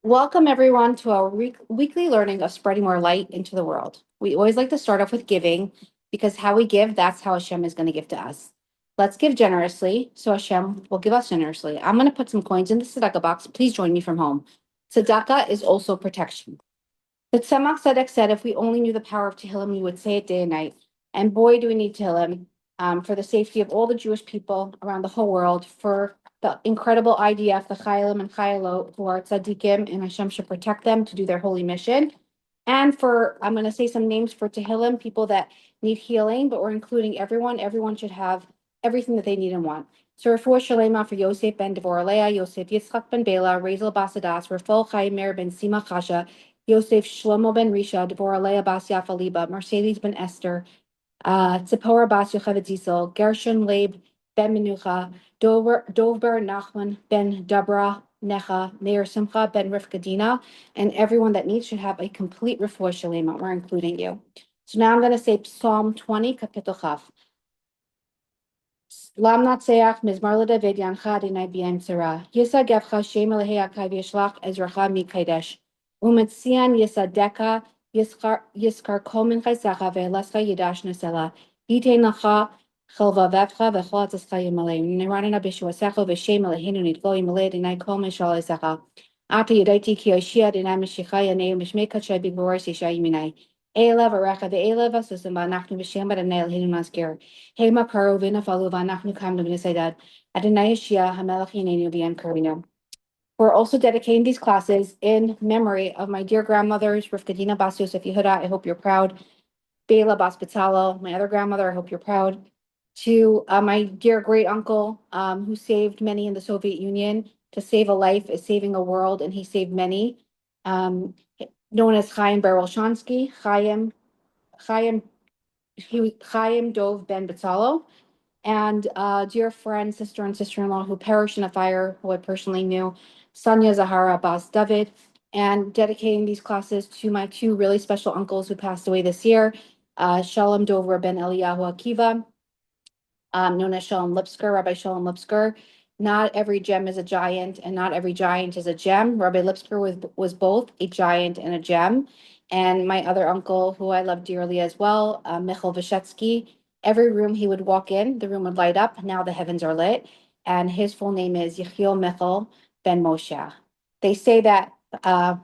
Welcome, everyone, to our weekly learning of spreading more light into the world. We always like to start off with giving because how we give, that's how Hashem is going to give to us. Let's give generously so Hashem will give us generously. I'm going to put some coins in the tzedakah box. Please join me from home. Tzedakah is also protection. The Tzemach Tzedek said if we only knew the power of Tehillim, we would say it day and night. And boy, do we need Tehillim for the safety of all the Jewish people around the whole world, for the incredible IDF, the Chayalim and Chayalot, who are tzaddikim, and Hashem should protect them to do their holy mission. And for, I'm going to say some names for Tehillim, people that need healing, but we're including everyone. Everyone should have everything that they need and want. So Refuah Shalema for Yosef ben Devorah Leah, Yosef Yitzchak ben Bela, Razel Basadas, Rafal Chaim Meir ben Sima Chasha, Yosef Shlomo ben Risha, Devorah Leah bas Yafa Liba, Mercedes ben Esther, Tzipora bas Yocheved Zisel, Gershon Leib ben Menucha, Dover Nachman ben Dabra Necha, Meir Simcha ben Rifkadina, and everyone that needs should have a complete refuah shalema. We're including you. So now I'm going to say Psalm 20, Kapitel Chaf. Lam Natseach Mizmar LeDavid Yancha Adonai B'Yam Tzara. Yisa Gevcha Shem Elehei Akav Yishlach Ezracha Mikaidesh. Umetzian Yisadeka Yiskar Kol Min Chaysecha Ve'elescha Yidash Nesela. Yitein Lacha Chelvavevcha V'chol Atzescha Yimalei. Niranena B'Shuasecha V'Shem Eloheinu Nidlo Yimalei Adonai Kol Min Shalesecha. Ata Yedaiti Ki Yoshia Adonai Meshicha Yanei Mishmei Kachai B'Gvorar Sisha Yiminai. Ela Varecha Ve'ela V'Susim V'Anachnu B'Shem Adonai Eloheinu Maskir. Hema Paro V'Nafalu V'Anachnu Kamnu V'Nisaydad. Adonai Yeshia HaMelech Yineinu V'Yam Karinu. We're also dedicating these classes in memory of my dear grandmothers, Rifkadina Bas Yosef Yehuda. I hope you're proud. Bela Bas Betzalel, my other grandmother. I hope you're proud. To my dear great uncle, who saved many in the Soviet Union. To save a life is saving a world, and he saved many. Known as Chaim Perel Krasnjansky, Chaim Dov Ben Betzalel, and dear friend, sister, and sister-in-law who perished in a fire, who I personally knew, Sonia Zahara Bas David, and dedicating these classes to my two really special uncles who passed away this year, Shalom Dover Ben Eliyahu Akiva, known as Shalom Lipsker, Rabbi Shalom Lipsker. Not every gem is a giant, and not every giant is a gem. Rabbi Lipsker was both a giant and a gem. And my other uncle, who I love dearly as well, Michal Vyshetsky. Every room he would walk in, the room would light up. Now the heavens are lit. And his full name is Yechiel Michal Ben Moshe. They say that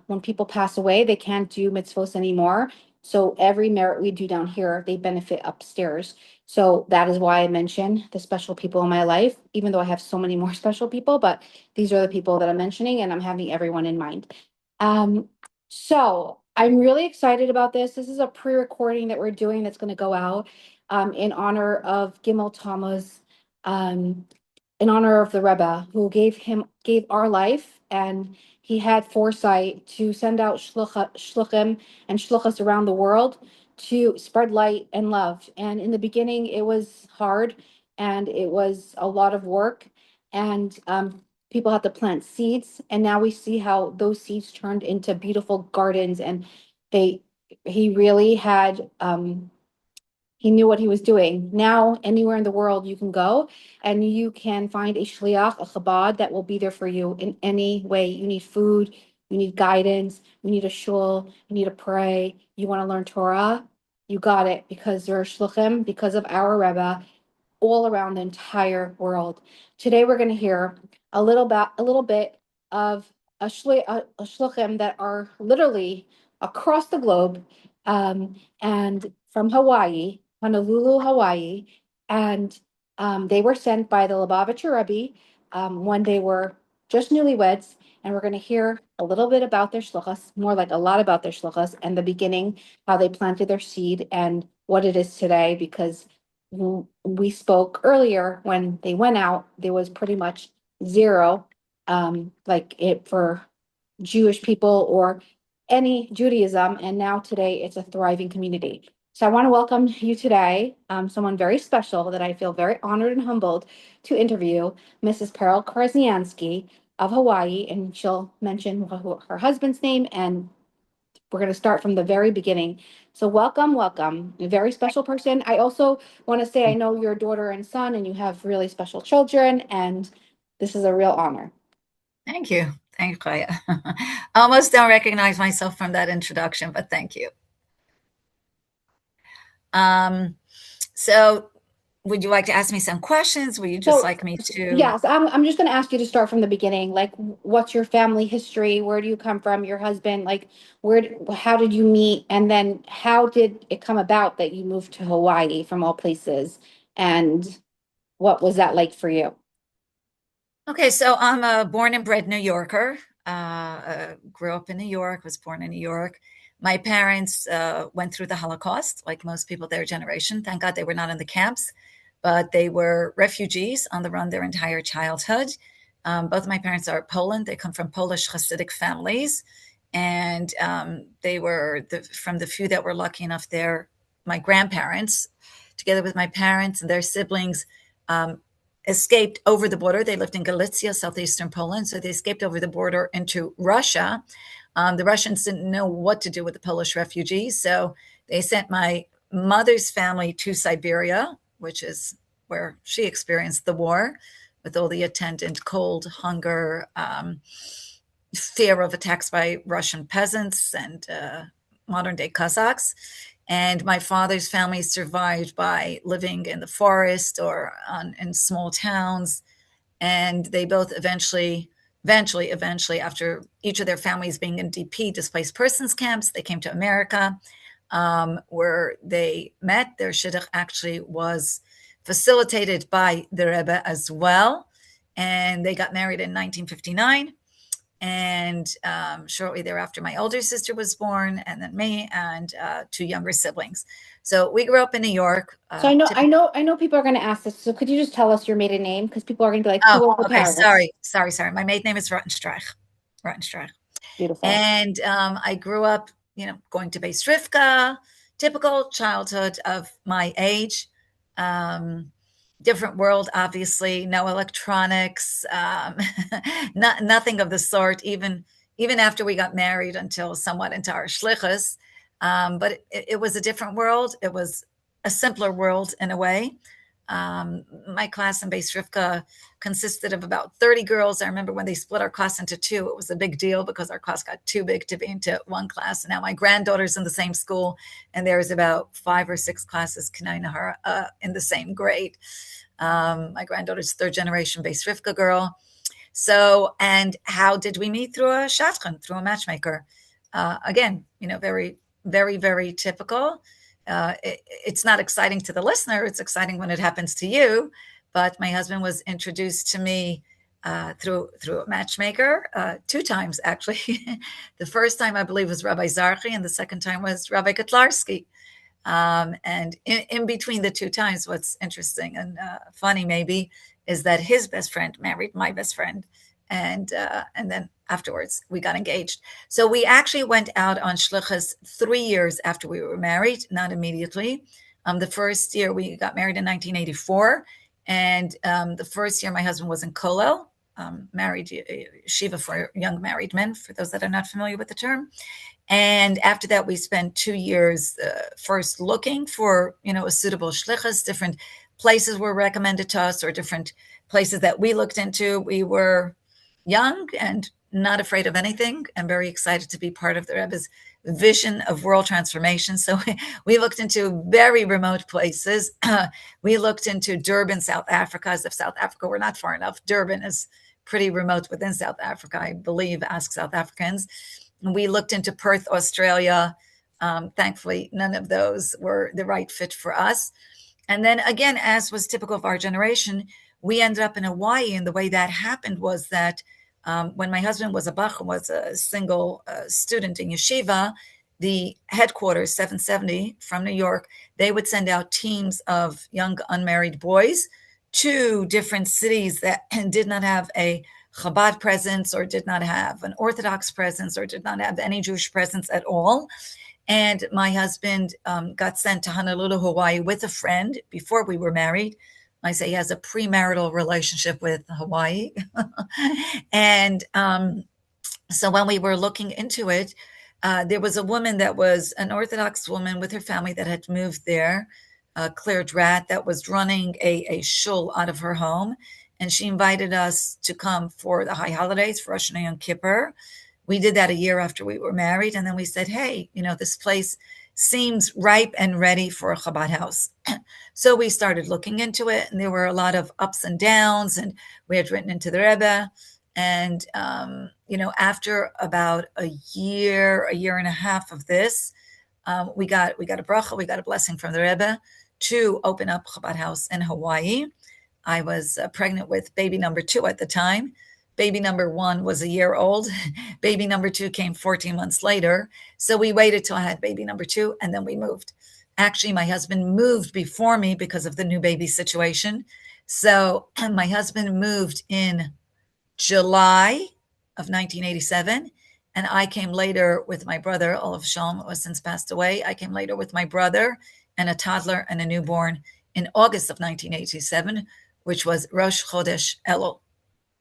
when people pass away, they can't do mitzvos anymore. So every merit we do down here, they benefit upstairs. So that is why I mention the special people in my life, even though I have so many more special people, but these are the people that I'm mentioning, and I'm having everyone in mind. So I'm really excited about this. This is a pre-recording that we're doing that's going to go out in honor of Gimel Tammuz, in honor of the Rebbe who gave our life, and he had foresight to send out shluchim and shluchas around the world to spread light and love. And in the beginning, it was hard and it was a lot of work, and people had to plant seeds. And now we see how those seeds turned into beautiful gardens, and he really had he knew what he was doing. Now, anywhere in the world you can go and you can find a shliach, a chabad that will be there for you in any way. You need food, you need guidance, you need a shul, you need to pray, you want to learn Torah, you got it, because there are shluchim, because of our Rebbe, all around the entire world. Today we're going to hear a little bit of a shluchim that are literally across the globe, and from Hawaii, Honolulu, Hawaii, and they were sent by the Lubavitcher Rebbe when they were just newlyweds, and we're going to hear a little bit about their shluchas, more like a lot about their shluchas, and the beginning, how they planted their seed, and what it is today, because we spoke earlier when they went out, there was pretty much zero, like it for Jewish people or any Judaism, and now today it's a thriving community. So I want to welcome you today, someone very special that I feel very honored and humbled to interview, Mrs. Perel Krasnjansky of Hawaii, and she'll mention her husband's name, and we're going to start from the very beginning. So welcome, a very special person. I also want to say I know your daughter and son, and you have really special children, and this is a real honor. Thank you. Thank you. Almost don't recognize myself from that introduction, but thank you. Um, so, would you like to ask me some questions? Would you just So, like me to? yes, I'm just going to ask you to start from the beginning. Like, what's your family history? Where do you come from? Your husband, like, how did you meet? And then how did it come about that you moved to Hawaii from all places? And what was that like for you? Okay, so I'm a born and bred New Yorker. Grew up in New York, was born in New York. My parents went through the Holocaust, like most people their generation. Thank God they were not in the camps, but they were refugees on the run their entire childhood. Both of my parents are Poland. They come from Polish Hasidic families, and they were from the few that were lucky enough there. My grandparents, together with my parents and their siblings, um, escaped over the border. They lived in Galicia, southeastern Poland. So they escaped over the border into Russia. The Russians didn't know what to do with the Polish refugees. So they sent my mother's family to Siberia, which is where she experienced the war with all the attendant cold, hunger, fear of attacks by Russian peasants and modern day Cossacks. And my father's family survived by living in the forest or in small towns. And they both eventually, after each of their families being in DP, displaced persons camps, they came to America, where they met. Their shidduch actually was facilitated by the Rebbe as well. And they got married in 1959. And shortly thereafter, my older sister was born, and then me and two younger siblings. So we grew up in New York. So I know people are going to ask this. So could you just tell us your maiden name? Because people are going to be like, Oh, who are the okay. parents? Sorry. My maiden name is Rottenstreich. Rottenstreich. Beautiful. And I grew up, going to Beis Rivka, typical childhood of my age. Um, Different world, obviously, no electronics, nothing of the sort. Even after we got married, until somewhat into our Shlichus, but it was a different world. It was a simpler world in a way. My class in Beis Rivka consisted of about 30 girls. I remember when they split our class into two, it was a big deal because our class got too big to be into one class. And now my granddaughter's in the same school, and there's about 5 or 6 classes in the same grade. My granddaughter's third generation Beis Rivka girl. So, and how did we meet? Through a shadchan, through a matchmaker. Again, very, very, very typical. It's not exciting to the listener. It's exciting when it happens to you. But my husband was introduced to me through a matchmaker 2 times, actually. The first time, I believe, was Rabbi Zarchi, and the second time was Rabbi Kotlarsky. And in between the 2 times, what's interesting and funny maybe is that his best friend married my best friend, and then afterwards we got engaged. So we actually went out on shlichus 3 years after we were married, not immediately. The first year we got married in 1984, and the first year my husband was in Kollel, married shiva for young married men. For those that are not familiar with the term. And after that, we spent 2 years first looking for, a suitable shlichus. Different places were recommended to us, or different places that we looked into. We were young and not afraid of anything, and very excited to be part of the Rebbe's vision of world transformation. So we looked into very remote places. We looked into Durban, South Africa, as if South Africa were not far enough. Durban is pretty remote within South Africa, I believe. Ask South Africans. We looked into Perth, Australia. Thankfully, none of those were the right fit for us. And then again, as was typical of our generation, we ended up in Hawaii. And the way that happened was that when my husband was a single student in yeshiva, the headquarters, 770 from New York, they would send out teams of young unmarried boys to different cities that did not have a Chabad presence, or did not have an Orthodox presence, or did not have any Jewish presence at all. And my husband got sent to Honolulu, Hawaii with a friend before we were married. I say he has a premarital relationship with Hawaii. And so when we were looking into it, there was a woman that was an Orthodox woman with her family that had moved there, Claire Dratt, that was running a shul out of her home. and she invited us to come for the high holidays for Rosh Hashanah and Kippur. We did that a year after we were married, and then we said, hey, this place seems ripe and ready for a Chabad house. So we started looking into it, and there were a lot of ups and downs, and we had written into the Rebbe. And, after about a year and a half of this, we got a bracha, we got a blessing from the Rebbe to open up Chabad house in Hawaii. I was pregnant with baby number 2 at the time. Baby number 1 was a year old. Baby number 2 came 14 months later. So we waited till I had baby number 2, and then we moved. Actually, my husband moved before me because of the new baby situation. So my husband moved in July of 1987, and I came later with my brother. Olav Shalom has since passed away. I came later with my brother and a toddler and a newborn in August of 1987, which was Rosh Chodesh Elul.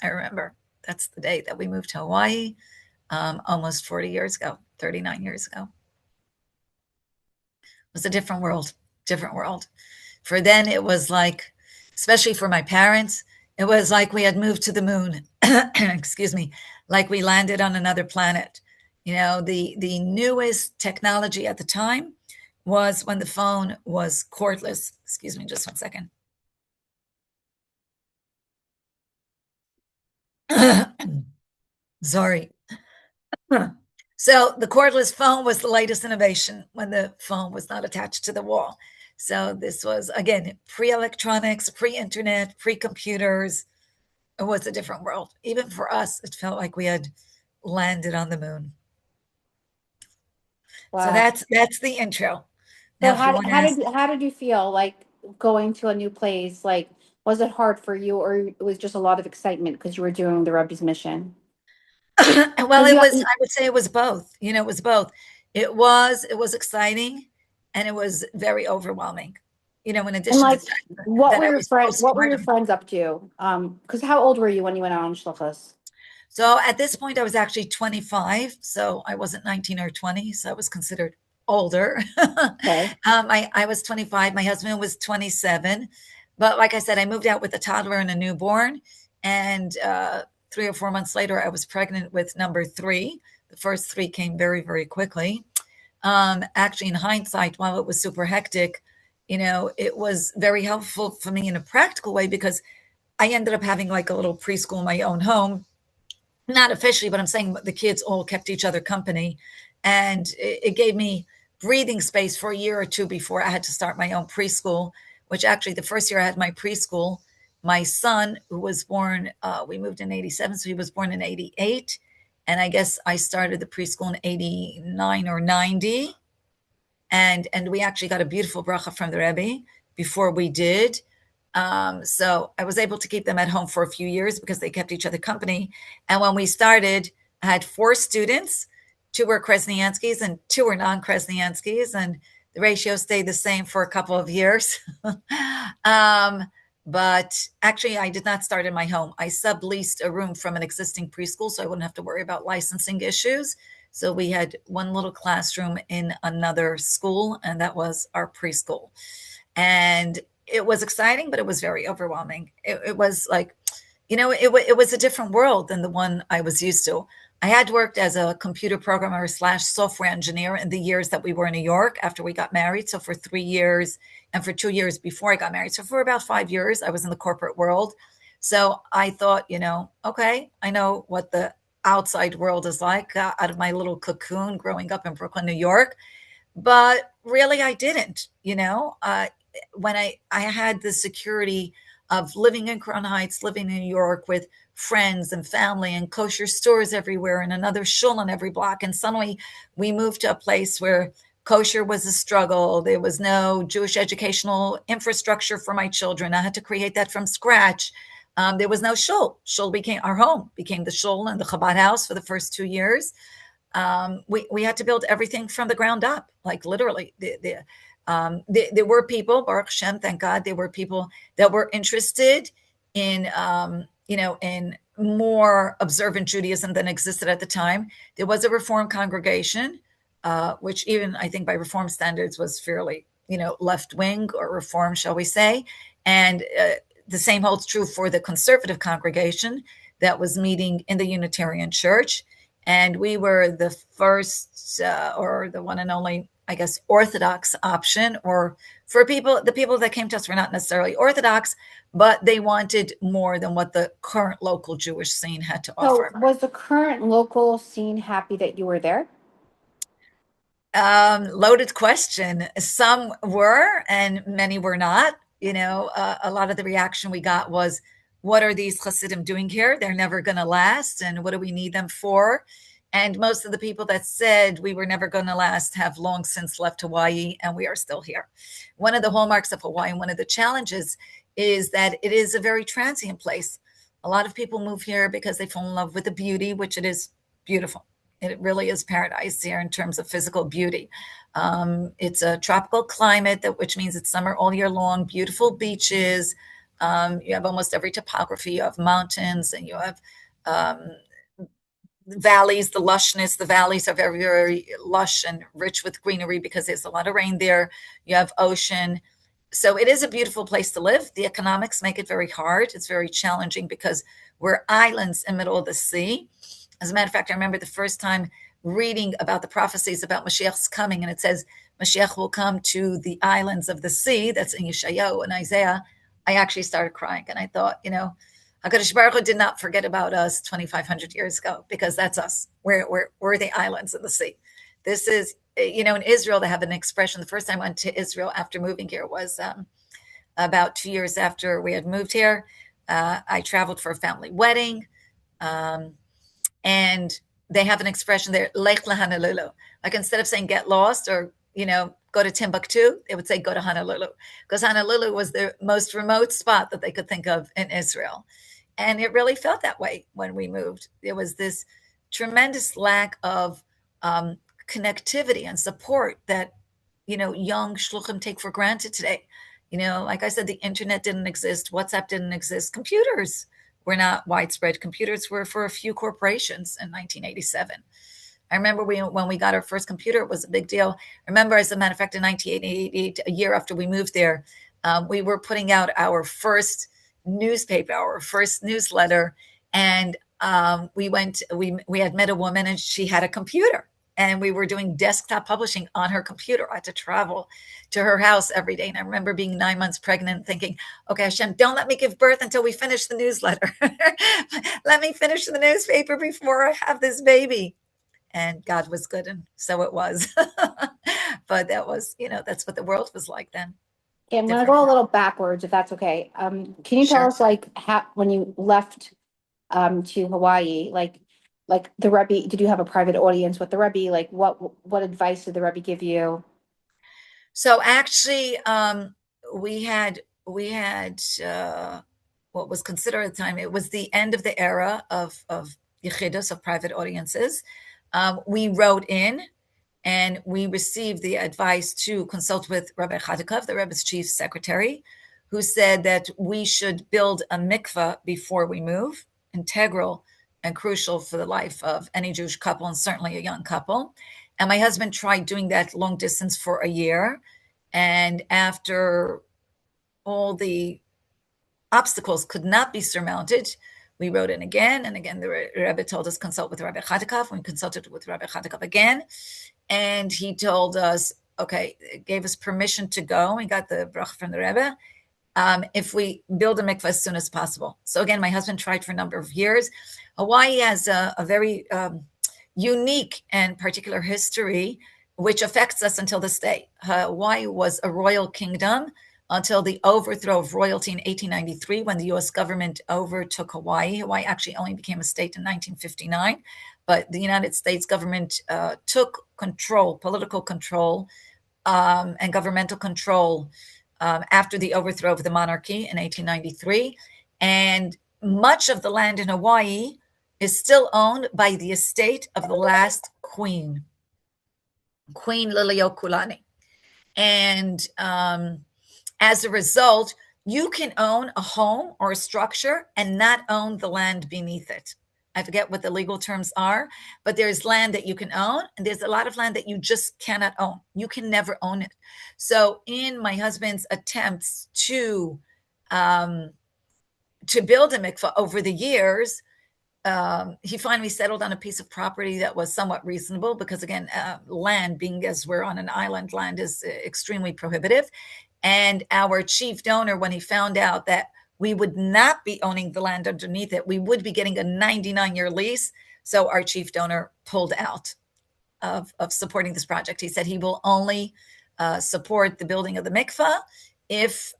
I remember that's the day that we moved to Hawaii, almost 40 years ago, 39 years ago. It was a different world. For then, it was like, especially for my parents, it was like we had moved to the moon. Excuse me, like we landed on another planet. The newest technology at the time was when the phone was cordless. Excuse me, just one second. Sorry. So the cordless phone was the latest innovation when the phone was not attached to the wall. So this was, again, pre-electronics, pre-internet, pre-computers. It was a different world. Even for us, it felt like we had landed on the moon. Wow. So that's the intro. So Now, if you want to ask, how did you feel like going to a new place? Like, was it hard for you, or it was just a lot of excitement because you were doing the Rebbe's mission? well, Because it you was. I would say it was both. It was both. It was exciting, and it was very overwhelming. In and addition to like, the fact that I was so what were smart. your friends up to? Because how old were you when you went out on Shlichus? So at this point, I was actually 25. So I wasn't 19 or 20. So I was considered older. Okay. I was 25. My husband was 27. But like I said, I moved out with a toddler and a newborn. And 3 or 4 months later, I was pregnant with number 3. The first 3 came very, very quickly. Actually, in hindsight, while it was super hectic, it was very helpful for me in a practical way because I ended up having like a little preschool in my own home. Not officially, but I'm saying the kids all kept each other company. And it gave me breathing space for a year or 2 before I had to start my own preschool, which actually the first year I had my preschool, my son, who was born, we moved in 87, so he was born in 88. And I guess I started the preschool in 89 or 90. And we actually got a beautiful bracha from the Rebbe before we did. So I was able to keep them at home for a few years because they kept each other company. And when we started, I had 4 students. 2 were Krasnjanskys and 2 were non-Krasnjanskys, and the ratio stayed the same for a couple of years. But actually, I did not start in my home. I subleased a room from an existing preschool so I wouldn't have to worry about licensing issues. So we had one little classroom in another school, and that was our preschool. And it was exciting, but it was very overwhelming. It was like, it was a different world than the one I was used to. I had worked as a computer programmer / software engineer in the years that we were in New York after we got married. So for 3 years and for 2 years before I got married. So for about 5 years, I was in the corporate world. So I thought, okay, I know what the outside world is like out of my little cocoon growing up in Brooklyn, New York. But really, I didn't, when I had the security of living in Crown Heights, living in New York with friends and family and kosher stores everywhere and another shul on every block. And suddenly we moved to a place where kosher was a struggle. There was no Jewish educational infrastructure for my children. I had to create that from scratch. There was no shul. Shul became our home, became the shul and the Chabad house for the first 2 years. We had to build everything from the ground up, like literally. There were people, Baruch Hashem, thank God, there were people that were interested in, in more observant Judaism than existed at the time. There was a Reform congregation, which even I think by Reform standards was fairly, left wing or Reform, shall we say. And the same holds true for the conservative congregation that was meeting in the Unitarian Church. And we were the first or the one and only, I guess, Orthodox option, or for people, the people that came to us were not necessarily Orthodox, but they wanted more than what the current local Jewish scene had to So offer. was the current local scene happy that you were there? Loaded question. Some were, and many were not. A lot of the reaction we got was, "What are these Hasidim doing here? They're never going to last, and what do we need them for?" And most of the people that said we were never going to last have long since left Hawaii, and we are still here. One of the hallmarks of Hawaii, and one of the challenges, is that it is a very transient place. A lot of people move here because they fall in love with the beauty, which it is beautiful. It really is paradise here in terms of physical beauty. It's a tropical climate, which means it's summer all year long, beautiful beaches. You have almost every topography. You have mountains and you have valleys, the lushness. The valleys are very, very lush and rich with greenery because there's a lot of rain there. You have ocean. So it is a beautiful place to live. The economics make it very hard. It's very challenging because we're islands in the middle of the sea. As a matter of fact, I remember the first time reading about the prophecies about Mashiach's coming, and it says Mashiach will come to the islands of the sea. That's in Yeshayahu and Isaiah. I actually started crying, and I thought, HaKadosh Baruch Hu did not forget about us 2,500 years ago, because that's us. We're the islands of the sea. This is, in Israel, they have an expression. The first time I went to Israel after moving here was about 2 years after we had moved here. I traveled for a family wedding. And they have an expression there, Lech Honolulu. Like instead of saying get lost or, go to Timbuktu, they would say go to Honolulu, because Honolulu was the most remote spot that they could think of in Israel. And it really felt that way when we moved. There was this tremendous lack of connectivity and support that, young shluchim take for granted today. Like I said, the internet didn't exist. WhatsApp didn't exist. Computers were not widespread. Computers were for a few corporations in 1987. I remember when we got our first computer, it was a big deal. I remember, as a matter of fact, in 1988, a year after we moved there, we were putting out our first newspaper, our first newsletter, and we had met a woman, and she had a computer, and we were doing desktop publishing on her computer. I had to travel to her house every day. And I remember being 9 months pregnant thinking, okay, Hashem, don't let me give birth until we finish the newsletter. Let me finish the newspaper before I have this baby. And God was good, and so it was. But that was, that's what the world was like then. Okay, I'm going to go a little backwards, if that's okay. Can you tell us, when you left to Hawaii, like the Rebbe, did you have a private audience with the Rebbe? Like what advice did the Rebbe give you? So actually, we had what was considered at the time, it was the end of the era of yichidus, of private audiences. We wrote in and we received the advice to consult with Rabbi Chadikov, the Rebbe's chief secretary, who said that we should build a mikveh before we move, integral and crucial for the life of any Jewish couple, and certainly a young couple. And my husband tried doing that long distance for a year. And after all the obstacles could not be surmounted, we wrote in again. And again, the Rebbe told us consult with Rabbi Chadikov. We consulted with Rabbi Chadikov again. And he told us, okay, gave us permission to go. We got the bracha from the Rebbe. If we build a mikveh as soon as possible. So again, my husband tried for a number of years. Hawaii has a very unique and particular history, which affects us until this day. Hawaii was a royal kingdom until the overthrow of royalty in 1893, when the U.S. government overtook Hawaii. Hawaii actually only became a state in 1959, but the United States government took control, political control, and governmental control after the overthrow of the monarchy in 1893. And much of the land in Hawaii is still owned by the estate of the last queen, Queen Liliuokalani. And as a result, you can own a home or a structure and not own the land beneath it. I forget what the legal terms are, but there's land that you can own, and there's a lot of land that you just cannot own. You can never own it. So in my husband's attempts to to build a mikvah over the years, he finally settled on a piece of property that was somewhat reasonable because, again, land, being as we're on an island, land is extremely prohibitive. And our chief donor, when he found out that we would not be owning the land underneath it, we would be getting a 99-year lease. So our chief donor pulled out of supporting this project. He said he will only support the building of the mikvah if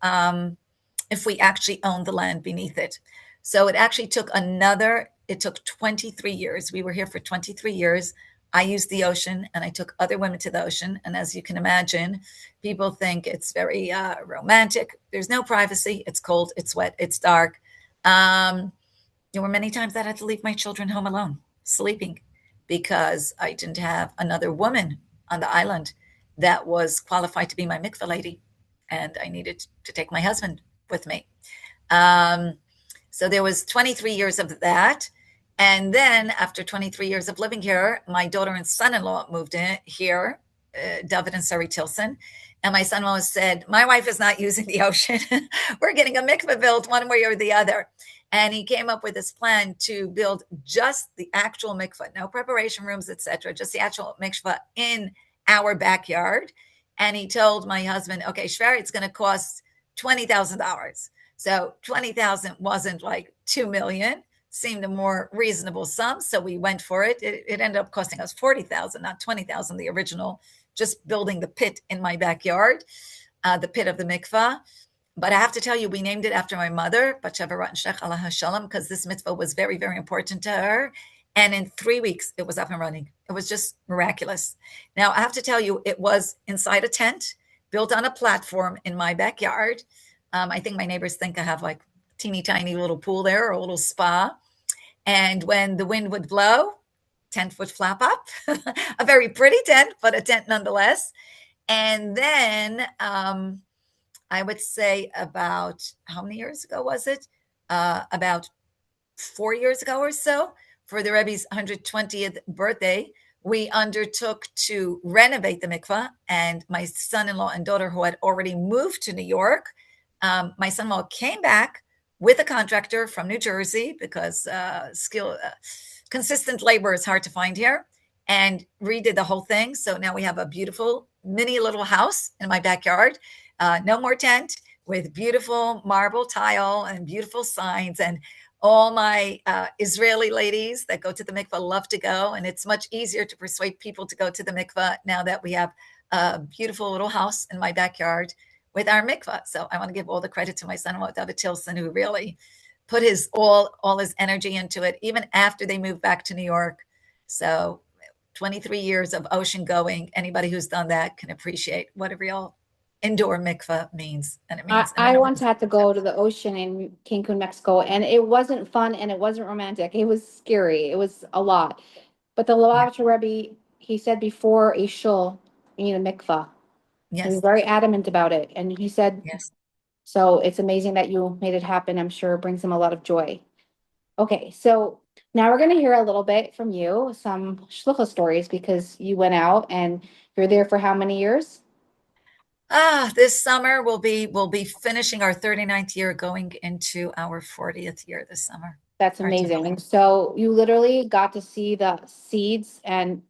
we actually own the land beneath it. So it actually took it took 23 years. We were here for 23 years. I used the ocean and I took other women to the ocean. And as you can imagine, people think it's very romantic. There's no privacy. It's cold, it's wet, it's dark. There were many times that I had to leave my children home alone, sleeping, because I didn't have another woman on the island that was qualified to be my mikveh lady. And I needed to take my husband with me. So there was 23 years of that. And then after 23 years of living here, my daughter and son-in-law moved in here, David and Sari Tilson. And my son-in-law said, my wife is not using the ocean. We're getting a mikveh built one way or the other. And he came up with this plan to build just the actual mikveh, no preparation rooms, etc., just the actual mikveh in our backyard. And he told my husband, okay, Shver, it's going to cost $20,000. So 20,000 wasn't like 2 million, seemed a more reasonable sum. So we went for it. It ended up costing us 40,000, not 20,000, the original, just building the pit in my backyard, the pit of the mikvah. But I have to tell you, we named it after my mother, Batsheva Rottenstech, Alaha Shalom, because this mitzvah was very, very important to her. And in 3 weeks, it was up and running. It was just miraculous. Now, I have to tell you, it was inside a tent, built on a platform in my backyard. I think my neighbors think I have like teeny tiny little pool there or a little spa. And when the wind would blow, tent would flap up. A very pretty tent, but a tent nonetheless. And then I would say about, how many years ago was it? About 4 years ago or so, for the Rebbe's 120th birthday, we undertook to renovate the mikvah. And my son-in-law and daughter, who had already moved to New York, my son-in-law came back with a contractor from New Jersey, because consistent labor is hard to find here, and redid the whole thing. So now we have a beautiful mini little house in my backyard. No more tent, with beautiful marble tile and beautiful signs. And all my Israeli ladies that go to the mikvah love to go. And it's much easier to persuade people to go to the mikvah now that we have a beautiful little house in my backyard with our mikvah. So I want to give all the credit to my son-in-law, David Tilson, who really put his all his energy into it, even after they moved back to New York. So 23 years of ocean going, anybody who's done that can appreciate what a real indoor mikvah means. And it means, I once had to go to the ocean in Cancun, Mexico, and it wasn't fun and it wasn't romantic. It was scary. It was a lot. But the Lubavitcher Rebbe, he said before a shul, you need a mikvah. He was yes, very adamant about it. And he said, yes. so it's amazing that you made it happen. I'm sure it brings him a lot of joy. Okay, so now we're going to hear a little bit from you, some Shlichus stories, because you went out and you're there for how many years? This summer we'll be finishing our 39th year, going into our 40th year this summer. That's Our team. amazing. And so you literally got to see the seeds and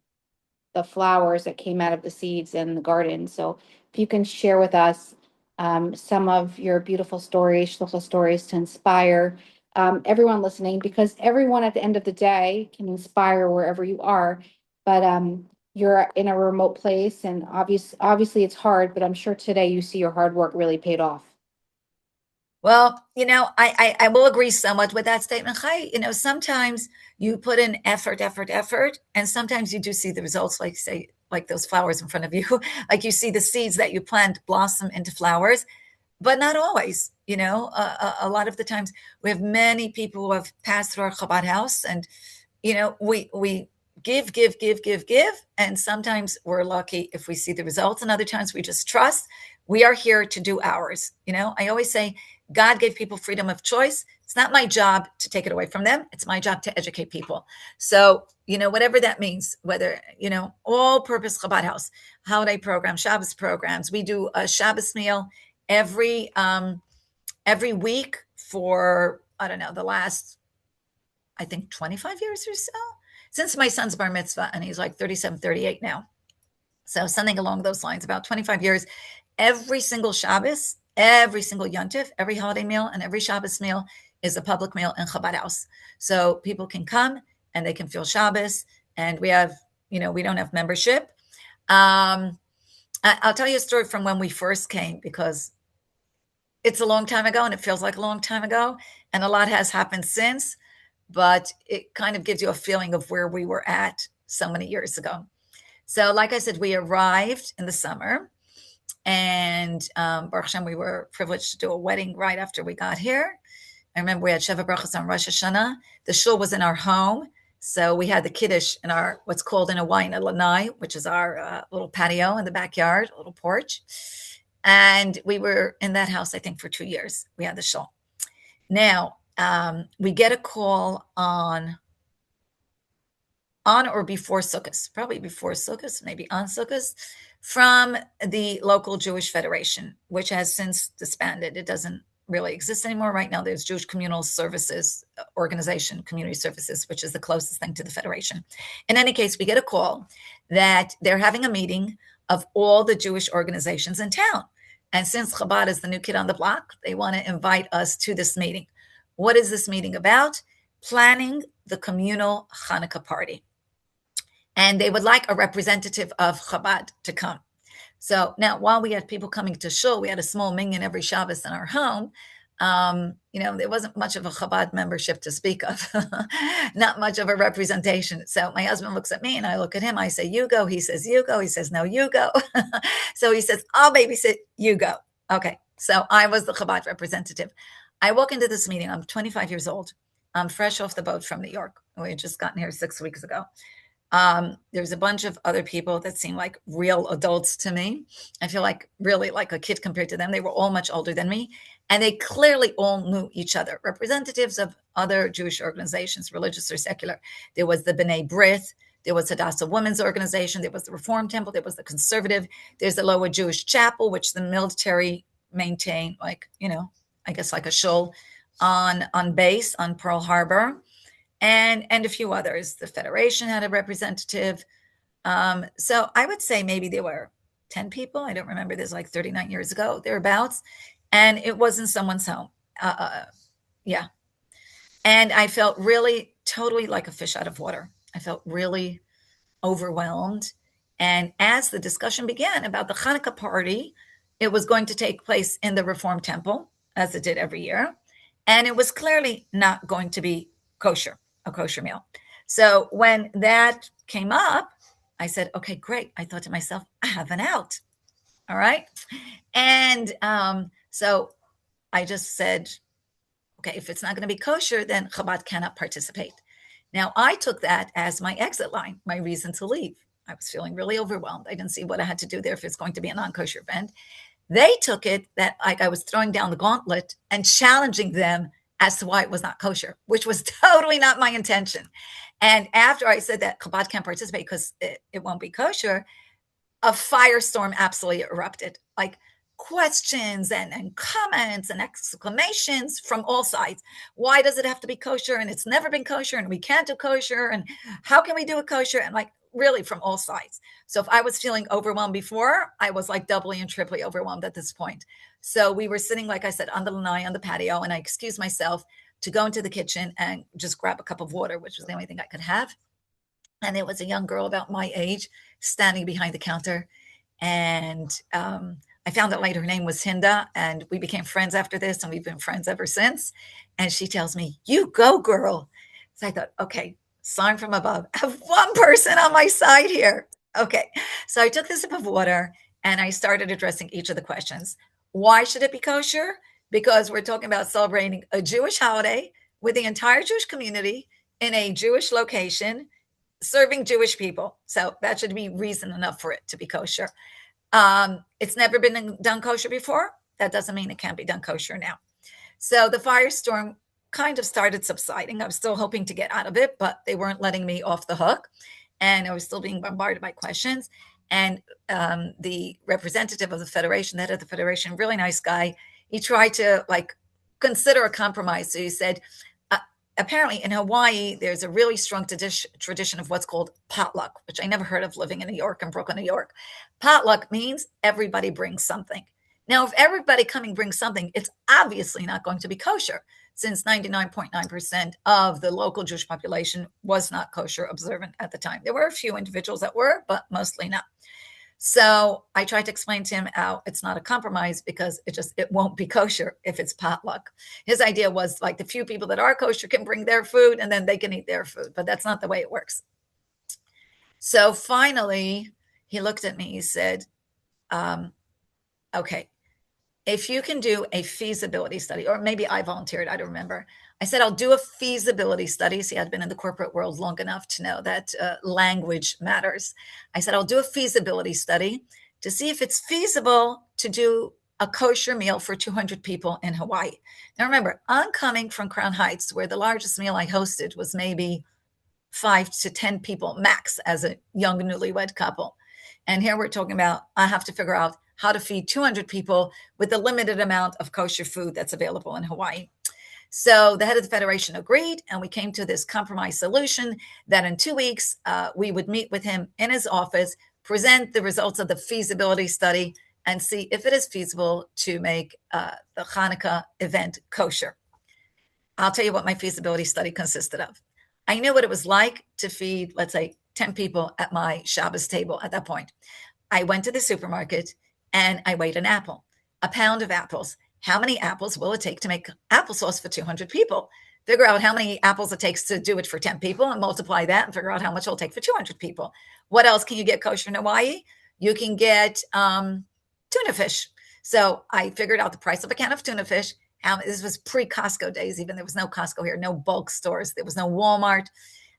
the flowers that came out of the seeds in the garden. So if you can share with us some of your beautiful stories, shlichus stories, to inspire everyone listening, because everyone at the end of the day can inspire wherever you are. But you're in a remote place, and obviously it's hard, but I'm sure today you see your hard work really paid off. Well, I will agree somewhat with that statement, Chai. Sometimes you put in effort, and sometimes you do see the results, like say, like those flowers in front of you, like you see the seeds that you plant blossom into flowers, but not always. A lot of the times we have many people who have passed through our Chabad house, and we give, and sometimes we're lucky if we see the results, and other times we just trust. We are here to do ours. I always say God gave people freedom of choice. It's not my job to take it away from them. It's my job to educate people. So, whatever that means, whether, all purpose Chabad house, holiday program, Shabbos programs, we do a Shabbos meal every week for I don't know, the last, I think 25 years or so, since my son's bar mitzvah, and he's like 37, 38 now. So something along those lines, about 25 years, every single Shabbos, every single Yontif, every holiday meal, and every Shabbos meal is a public meal in Chabad house. So people can come and they can feel Shabbos. And we have, we don't have membership. I'll tell you a story from when we first came, because it's a long time ago and it feels like a long time ago. And a lot has happened since, but it kind of gives you a feeling of where we were at so many years ago. So, like I said, we arrived in the summer, and Baruch Hashem, we were privileged to do a wedding right after we got here. I remember we had Sheva Brachos on Rosh Hashanah. The shul was in our home, so we had the kiddush in our, what's called in Hawaiian, a lanai, which is our little patio in the backyard, a little porch. And we were in that house, I think, for 2 years. We had the shul. Now, we get a call on or before Sukkot, probably before Sukkot, maybe on Sukkot, from the local Jewish Federation, which has since disbanded. It doesn't really exist anymore. Right now, there's Jewish Communal Services Organization, Community Services, which is the closest thing to the Federation. In any case, we get a call that they're having a meeting of all the Jewish organizations in town. And since Chabad is the new kid on the block, they want to invite us to this meeting. What is this meeting about? Planning the communal Hanukkah party. And they would like a representative of Chabad to come. So now, while we had people coming to shul, we had a small minyan every Shabbos in our home. There wasn't much of a Chabad membership to speak of, not much of a representation. So my husband looks at me and I look at him. I say, you go. He says, you go. He says, no, you go. So he says, I'll babysit, you go. Okay. So I was the Chabad representative. I walk into this meeting. I'm 25 years old. I'm fresh off the boat from New York. We had just gotten here 6 weeks ago. There's a bunch of other people that seem like real adults to me. I feel like really like a kid compared to them. They were all much older than me, and they clearly all knew each other. Representatives of other Jewish organizations, religious or secular. There was the B'nai B'rith. There was Hadassah Women's Organization. There was the Reform Temple. There was the Conservative. There's the Lower Jewish Chapel, which the military maintained, like, I guess like a shul on base on Pearl Harbor. And a few others. The Federation had a representative. So I would say maybe there were 10 people. I don't remember. This like 39 years ago, thereabouts. And it was in someone's home. Yeah. And I felt really totally like a fish out of water. I felt really overwhelmed. And as the discussion began about the Hanukkah party, it was going to take place in the Reform Temple, as it did every year. And it was clearly not going to be kosher. A kosher meal. So when that came up, I said, okay, great. I thought to myself, I have an out. All right. And so I just said, okay, if it's not going to be kosher, then Chabad cannot participate. Now, I took that as my exit line, my reason to leave. I was feeling really overwhelmed. I didn't see what I had to do there if it's going to be a non-kosher event. They took it that like I was throwing down the gauntlet and challenging them as to why it was not kosher, which was totally not my intention. And after I said that Chabad can't participate because it won't be kosher, a firestorm absolutely erupted. Like questions and comments and exclamations from all sides. Why does it have to be kosher? And it's never been kosher and we can't do kosher. And how can we do it kosher? And like really from all sides. So if I was feeling overwhelmed before, I was like doubly and triply overwhelmed at this point. So we were sitting, like I said, on the lanai, on the patio, and I excused myself to go into the kitchen and just grab a cup of water, which was the only thing I could have. And there was a young girl about my age standing behind the counter. And I found out later her name was Hinda, and we became friends after this, and we've been friends ever since. And she tells me, you go, girl. So I thought, okay, sign from above. I have one person on my side here. Okay. So I took this sip of water and I started addressing each of the questions. Why should it be kosher? Because we're talking about celebrating a Jewish holiday with the entire Jewish community in a Jewish location, serving Jewish people. So that should be reason enough for it to be kosher. It's never been done kosher before. That doesn't mean it can't be done kosher now. So the firestorm kind of started subsiding. I was still hoping to get out of it, but they weren't letting me off the hook. And I was still being bombarded by questions. And the representative of the Federation, the head of the Federation, really nice guy, he tried to like consider a compromise. So he said, uh, apparently in Hawaii, there's a really strong tradition of what's called potluck, which I never heard of living in New York and Brooklyn, New York. Potluck means everybody brings something. Now, if everybody coming brings something, it's obviously not going to be kosher, since 99.9% of the local Jewish population was not kosher observant at the time. There were a few individuals that were, but mostly not. So I tried to explain to him how it's not a compromise because it won't be kosher if it's potluck. His idea was like the few people that are kosher can bring their food and then they can eat their food, but that's not the way it works. So finally, he looked at me. He said, "Okay, if you can do a feasibility study," or maybe I volunteered, I don't remember. I said, "I'll do a feasibility study." See, I'd been in the corporate world long enough to know that language matters. I said, "I'll do a feasibility study to see if it's feasible to do a kosher meal for 200 people in Hawaii." Now, remember, I'm coming from Crown Heights, where the largest meal I hosted was maybe 5 to 10 people max as a young newlywed couple. And here we're talking about, I have to figure out how to feed 200 people with the limited amount of kosher food that's available in Hawaii. So the head of the federation agreed, and we came to this compromise solution that in 2 weeks, we would meet with him in his office, present the results of the feasibility study, and see if it is feasible to make the Hanukkah event kosher. I'll tell you what my feasibility study consisted of. I knew what it was like to feed, let's say, 10 people at my Shabbos table at that point. I went to the supermarket and I weighed an apple, a pound of apples. How many apples will it take to make applesauce for 200 people? Figure out how many apples it takes to do it for 10 people and multiply that and figure out how much it'll take for 200 people. What else can you get kosher in Hawaii? You can get tuna fish. So I figured out the price of a can of tuna fish. This was pre-Costco days, even there was no Costco here, no bulk stores, there was no Walmart.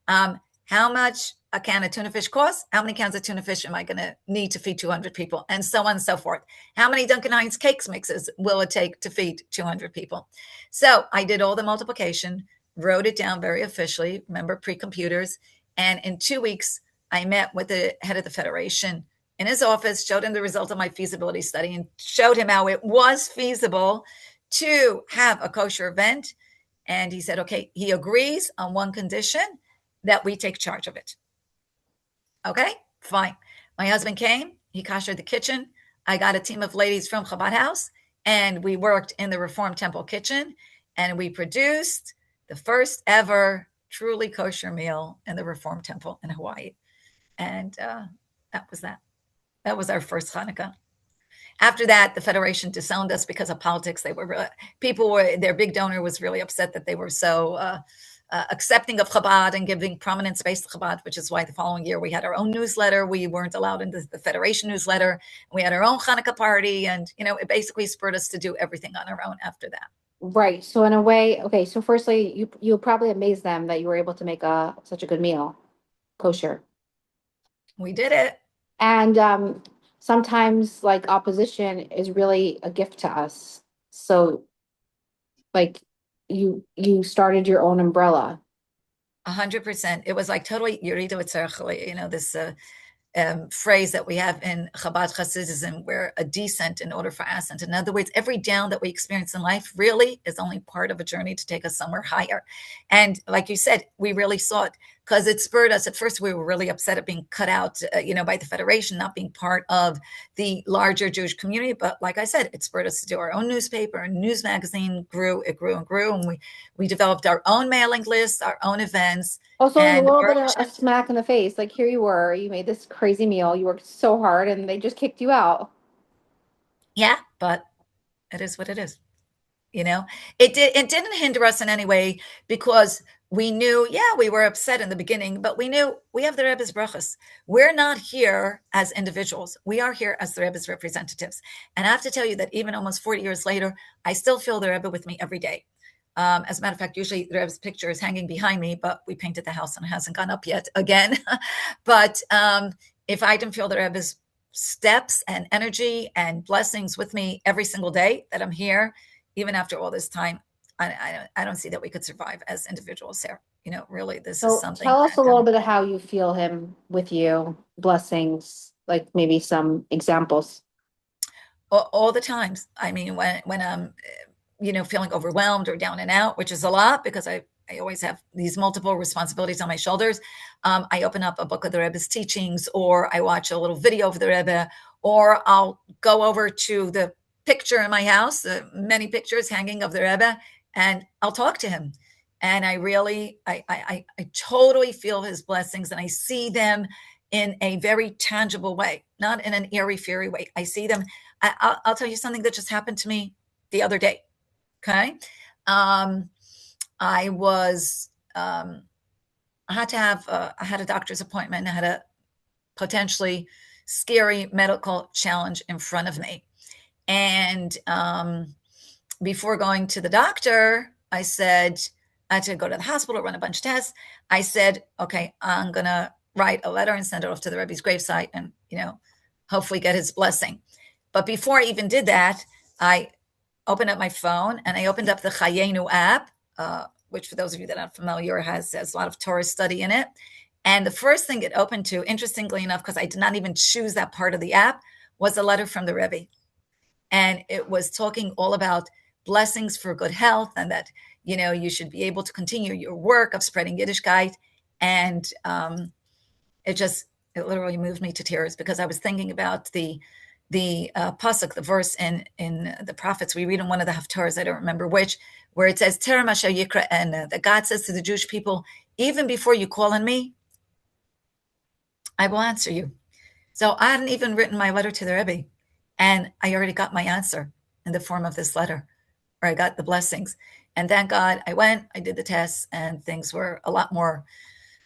How much a can of tuna fish costs? How many cans of tuna fish am I going to need to feed 200 people? And so on and so forth. How many Duncan Hines cakes mixes will it take to feed 200 people? So I did all the multiplication, wrote it down very officially, remember pre-computers. And in 2 weeks, I met with the head of the federation in his office, showed him the result of my feasibility study and showed him how it was feasible to have a kosher event. And he said, okay, he agrees on one condition, that we take charge of it. Okay, fine. My husband came, he koshered the kitchen. I got a team of ladies from Chabad House, and we worked in the Reform Temple kitchen, and we produced the first ever truly kosher meal in the Reform Temple in Hawaii. And that was that. That was our first Hanukkah. After that, the federation disowned us because of politics. Their big donor was really upset that they were so accepting of Chabad and giving prominent space to Chabad, which is why the following year we had our own newsletter. We weren't allowed into the Federation newsletter. We had our own Hanukkah party, and it basically spurred us to do everything on our own after that. Right. So in a way, okay. So firstly, you probably amazed them that you were able to make such a good meal, kosher. We did it. And sometimes like opposition is really a gift to us. So like you started your own umbrella. 100%. It was like totally Yurido Itzerchli, this phrase that we have in Chabad Hasidism, where a descent in order for ascent. In other words, every down that we experience in life really is only part of a journey to take us somewhere higher. And like you said, we really saw it because it spurred us. At first, we were really upset at being cut out, by the Federation, not being part of the larger Jewish community. But like I said, it spurred us to do our own newspaper and news magazine. It grew and grew. And we developed our own mailing list, our own events. Also, it was a And little bit of a smack in the face. Like here you were, you made this crazy meal, you worked so hard, and they just kicked you out. yeah, but it is what it is. It didn't hinder us in any way because we knew, yeah, we were upset in the beginning, but we knew we have the Rebbe's brachas. We're not here as individuals. We are here as the Rebbe's representatives. And I have to tell you that even almost 40 years later, I still feel the Rebbe with me every day. As a matter of fact, usually the Rebbe's picture is hanging behind me, but we painted the house and it hasn't gone up yet again. But if I didn't feel the Rebbe's steps and energy and blessings with me every single day that I'm here, even after all this time, I don't see that we could survive as individuals here. Really, this is So something tell us a that little bit of how you feel him with you, blessings, like maybe some examples. all the times. I mean, when feeling overwhelmed or down and out, which is a lot because I always have these multiple responsibilities on my shoulders. I open up a book of the Rebbe's teachings, or I watch a little video of the Rebbe, or I'll go over to the picture in my house, the many pictures hanging of the Rebbe, and I'll talk to him. And I totally feel his blessings, and I see them in a very tangible way, not in an airy fairy way. I see them. I'll tell you something that just happened to me the other day. Okay. Um, I was, I had a doctor's appointment. I had a potentially scary medical challenge in front of me. And before going to the doctor, I said, I had to go to the hospital, run a bunch of tests. I said, okay, I'm going to write a letter and send it off to the Rebbe's gravesite and, hopefully get his blessing. But before I even did that, I opened up my phone and I opened up the Chayenu app, which for those of you that aren't familiar has a lot of Torah study in it. And the first thing it opened to, interestingly enough, because I did not even choose that part of the app, was a letter from the Rebbe. And it was talking all about blessings for good health and that, you should be able to continue your work of spreading Yiddishkeit. And it literally moved me to tears because I was thinking about the pasuk, the verse in the prophets we read in one of the haftarahs, I don't remember which, where it says Terem asher yikra, and that God says to the Jewish people, even before you call on me, I will answer you. So I hadn't even written my letter to the Rebbe, and I already got my answer in the form of this letter, or I got the blessings. And thank God I went, I did the tests, and things were a lot more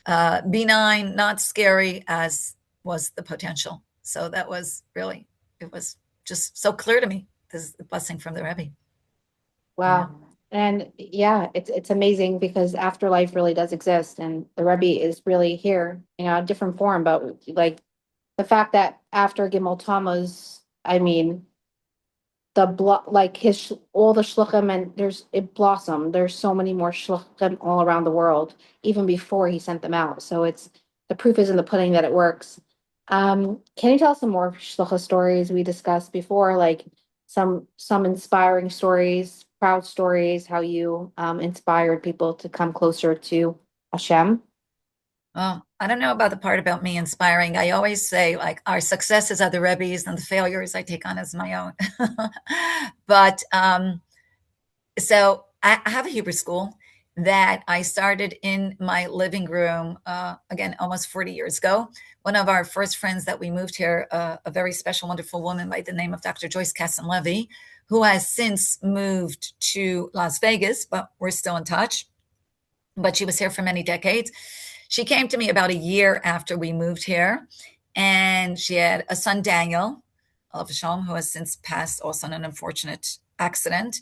benign, not scary as was the potential. So that was really, it was just so clear to me. This is the blessing from the Rebbe. Yeah. Wow. And yeah, it's amazing because afterlife really does exist and the Rebbe is really here, a different form, but like the fact that after Gimel Tammuz, I mean, like all the shluchim, and it blossomed. There's so many more shluchim all around the world, even before he sent them out. So it's the proof is in the pudding that it works. Can you tell us some more shluchah stories we discussed before, like some inspiring stories, proud stories, how you inspired people to come closer to Hashem? Well, I don't know about the part about me inspiring. I always say, like, our successes are the Rebbe's and the failures I take on as my own. But so I have a Hebrew school that I started in my living room, again, almost 40 years ago. One of our first friends that we moved here, a very special, wonderful woman by the name of Dr. Joyce Casson-Levy, who has since moved to Las Vegas, but we're still in touch. But she was here for many decades. She came to me about a year after we moved here, and she had a son, Daniel, Alav Shalom, who has since passed also in an unfortunate accident.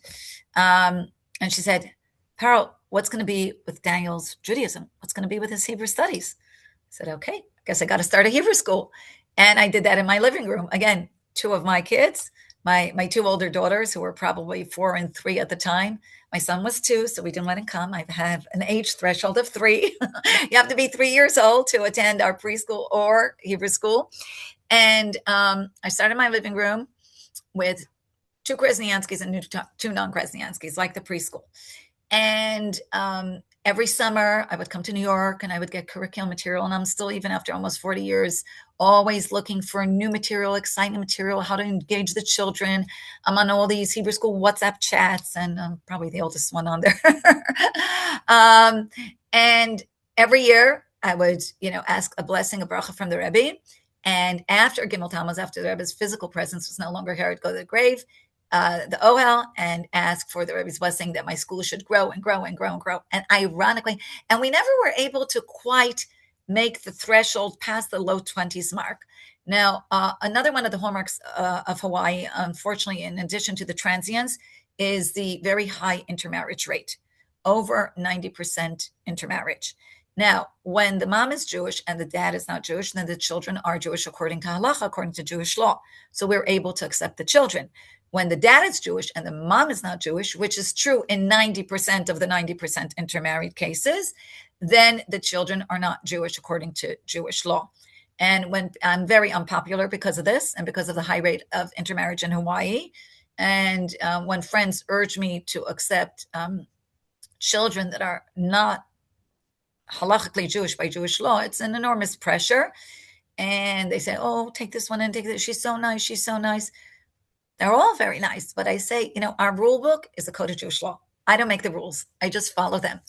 And she said, Perel, what's going to be with Daniel's Judaism? What's going to be with his Hebrew studies? I said, okay, I guess I got to start a Hebrew school. And I did that in my living room. Again, two of my kids, my two older daughters, who were probably 4 and 3 at the time. My son was 2, so we didn't let him come. I have an age threshold of 3. You have to be 3 years old to attend our preschool or Hebrew school. And I started my living room with 2 Krasnjanskys and 2 non-Krasnjanskys, like the preschool. And every summer I would come to New York and I would get curriculum material. And I'm still, even after almost 40 years, always looking for new material, exciting material, how to engage the children. I'm on all these Hebrew school WhatsApp chats, and I'm probably the oldest one on there. And every year I would, ask a blessing, a bracha from the Rebbe. And after Gimel Tammuz, after the Rebbe's physical presence was no longer here, I'd go to the grave, the Ohel, and ask for the Rebbe's blessing that my school should grow and grow and grow and grow. And ironically, and we never were able to quite make the threshold past the low 20s mark. Now, another one of the hallmarks of Hawaii, unfortunately, in addition to the transients, is the very high intermarriage rate, over 90% intermarriage. Now, when the mom is Jewish and the dad is not Jewish, then the children are Jewish according to halacha, according to Jewish law. So we're able to accept the children. When the dad is Jewish and the mom is not Jewish, which is true in 90% of the 90% intermarried cases, then the children are not Jewish according to Jewish law. And when I'm very unpopular because of this and because of the high rate of intermarriage in Hawaii, And when friends urge me to accept children that are not halachically Jewish by Jewish law, it's an enormous pressure. And they say, oh, take this one and take this. She's so nice. She's so nice. They're all very nice. But I say, our rule book is the Code of Jewish Law. I don't make the rules. I just follow them.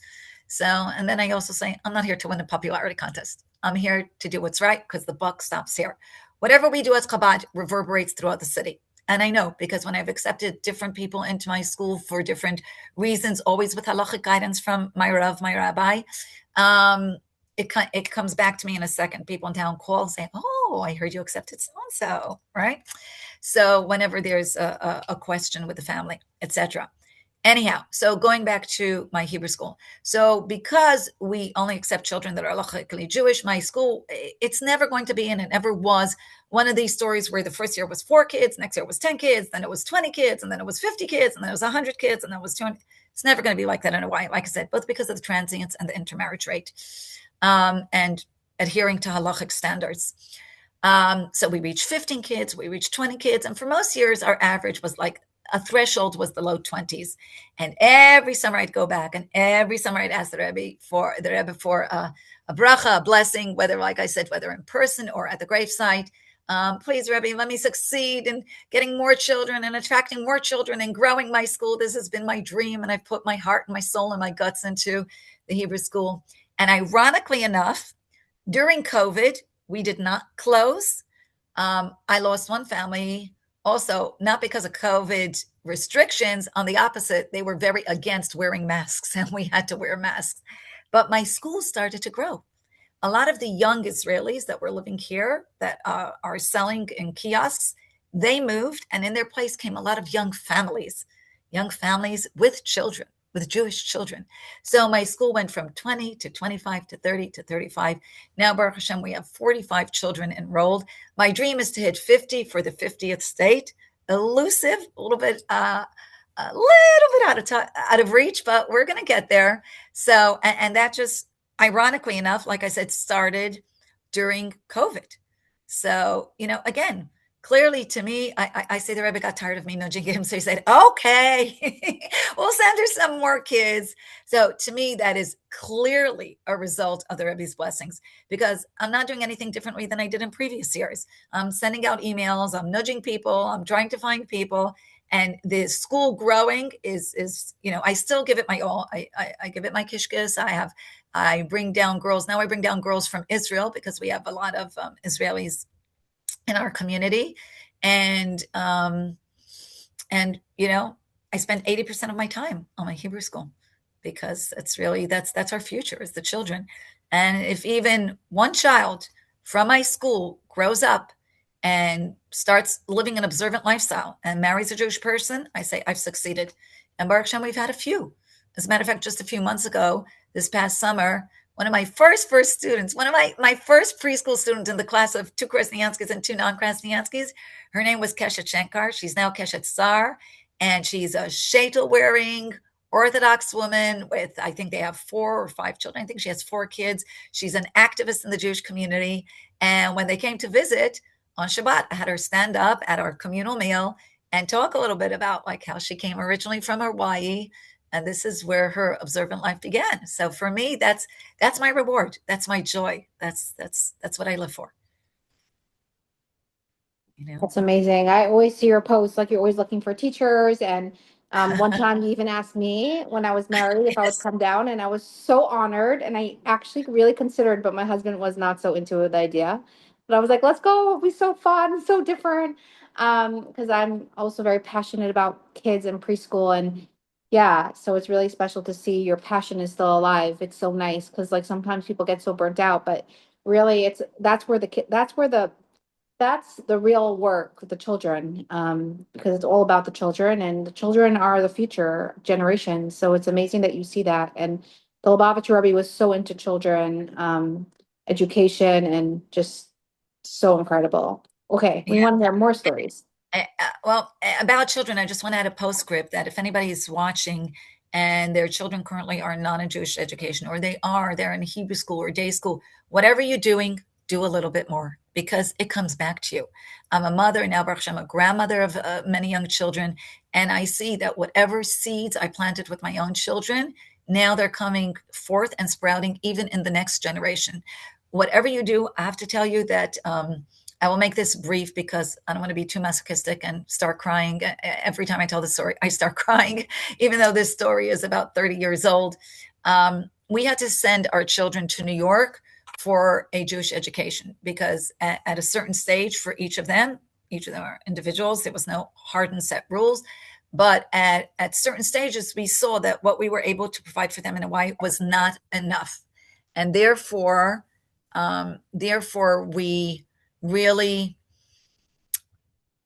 So, and then I also say, I'm not here to win a popularity contest. I'm here to do what's right because the buck stops here. Whatever we do as Chabad reverberates throughout the city. And I know because when I've accepted different people into my school for different reasons, always with halachic guidance from my Rav, my rabbi, it comes back to me in a second. People in town call and say, oh, I heard you accepted so-and-so, right? So whenever there's a question with the family, etc. Anyhow, so going back to my Hebrew school. So because we only accept children that are halachically Jewish, my school, it's never going to be, and it never was, one of these stories where the first year was 4 kids, next year was 10 kids, then it was 20 kids, and then it was 50 kids, and then it was 100 kids, and then it was 200. It's never going to be like that in Hawaii, like I said, both because of the transience and the intermarriage rate, and adhering to halachic standards. So we reached 15 kids, we reached 20 kids, and for most years, our average was like a threshold was the low 20s. And every summer I'd go back, and every summer I'd ask the Rebbe for a bracha, a blessing, whether, like I said, whether in person or at the gravesite. Please, Rebbe, let me succeed in getting more children and attracting more children and growing my school. This has been my dream, and I've put my heart and my soul and my guts into the Hebrew school. And ironically enough, during COVID, we did not close. I lost one family also, not because of COVID restrictions. On the opposite, they were very against wearing masks, and we had to wear masks. But my school started to grow. A lot of the young Israelis that were living here that are selling in kiosks, they moved, and in their place came a lot of young families with children, with Jewish children. So my school went from 20 to 25 to 30 to 35. Now, Baruch Hashem, we have 45 children enrolled. My dream is to hit 50 for the 50th state. Elusive, a little bit out of reach, but we're going to get there. So, and that just, ironically enough, like I said, started during COVID. So, again, clearly to me, I say the Rebbe got tired of me nudging him. So he said, okay, we'll send her some more kids. So to me, that is clearly a result of the Rebbe's blessings, because I'm not doing anything differently than I did in previous years. I'm sending out emails, I'm nudging people, I'm trying to find people. And the school growing is I still give it my all. I give it my kishkis. I bring down girls. Now I bring down girls from Israel because we have a lot of Israelis in our community. And I spend 80% of my time on my Hebrew school because it's really, that's our future, is the children. And if even one child from my school grows up and starts living an observant lifestyle and marries a Jewish person, I say I've succeeded. And Baruch Hashem, we've had a few. As a matter of fact, just a few months ago, this past summer, one of my first students, one of my first preschool students in the class of 2 Krasnjanskys and 2 non-Krasnjanskys, her name was Keshet Shankar. She's now Keshet Sar, and she's a shaitel-wearing Orthodox woman with, I think they have 4 or 5 children. I think she has 4 kids. She's an activist in the Jewish community. And when they came to visit on Shabbat, I had her stand up at our communal meal and talk a little bit about like how she came originally from Hawaii, and this is where her observant life began. So for me, that's my reward. That's my joy. That's what I live for. That's amazing. I always see your posts, like you're always looking for teachers. And one time you even asked me when I was married if I would come down, and I was so honored. And I actually really considered, but my husband was not so into the idea. But I was like, let's go. It'll be so fun, so different. Because I'm also very passionate about kids and preschool, and yeah, so it's really special to see your passion is still alive. It's so nice because like sometimes people get so burnt out, but really that's the real work with the children, because it's all about the children, and the children are the future generation. So it's amazing that you see that. And the Lubavitcher Rebbe was so into children, education, and just so incredible. Okay, we Yeah. want to hear more stories. About children, I just want to add a postscript that if anybody's watching and their children currently are not in Jewish education, or they're in Hebrew school or day school, whatever you're doing, do a little bit more because it comes back to you. I'm a mother now, Baruch Hashem, I'm a grandmother of many young children, and I see that whatever seeds I planted with my own children, now they're coming forth and sprouting even in the next generation. Whatever you do, I have to tell you that I will make this brief because I don't want to be too masochistic and start crying. Every time I tell the story, I start crying, even though this story is about 30 years old. We had to send our children to New York for a Jewish education because at a certain stage for each of them are individuals. There was no hard and set rules. But at certain stages, we saw that what we were able to provide for them in Hawaii was not enough. And therefore we really,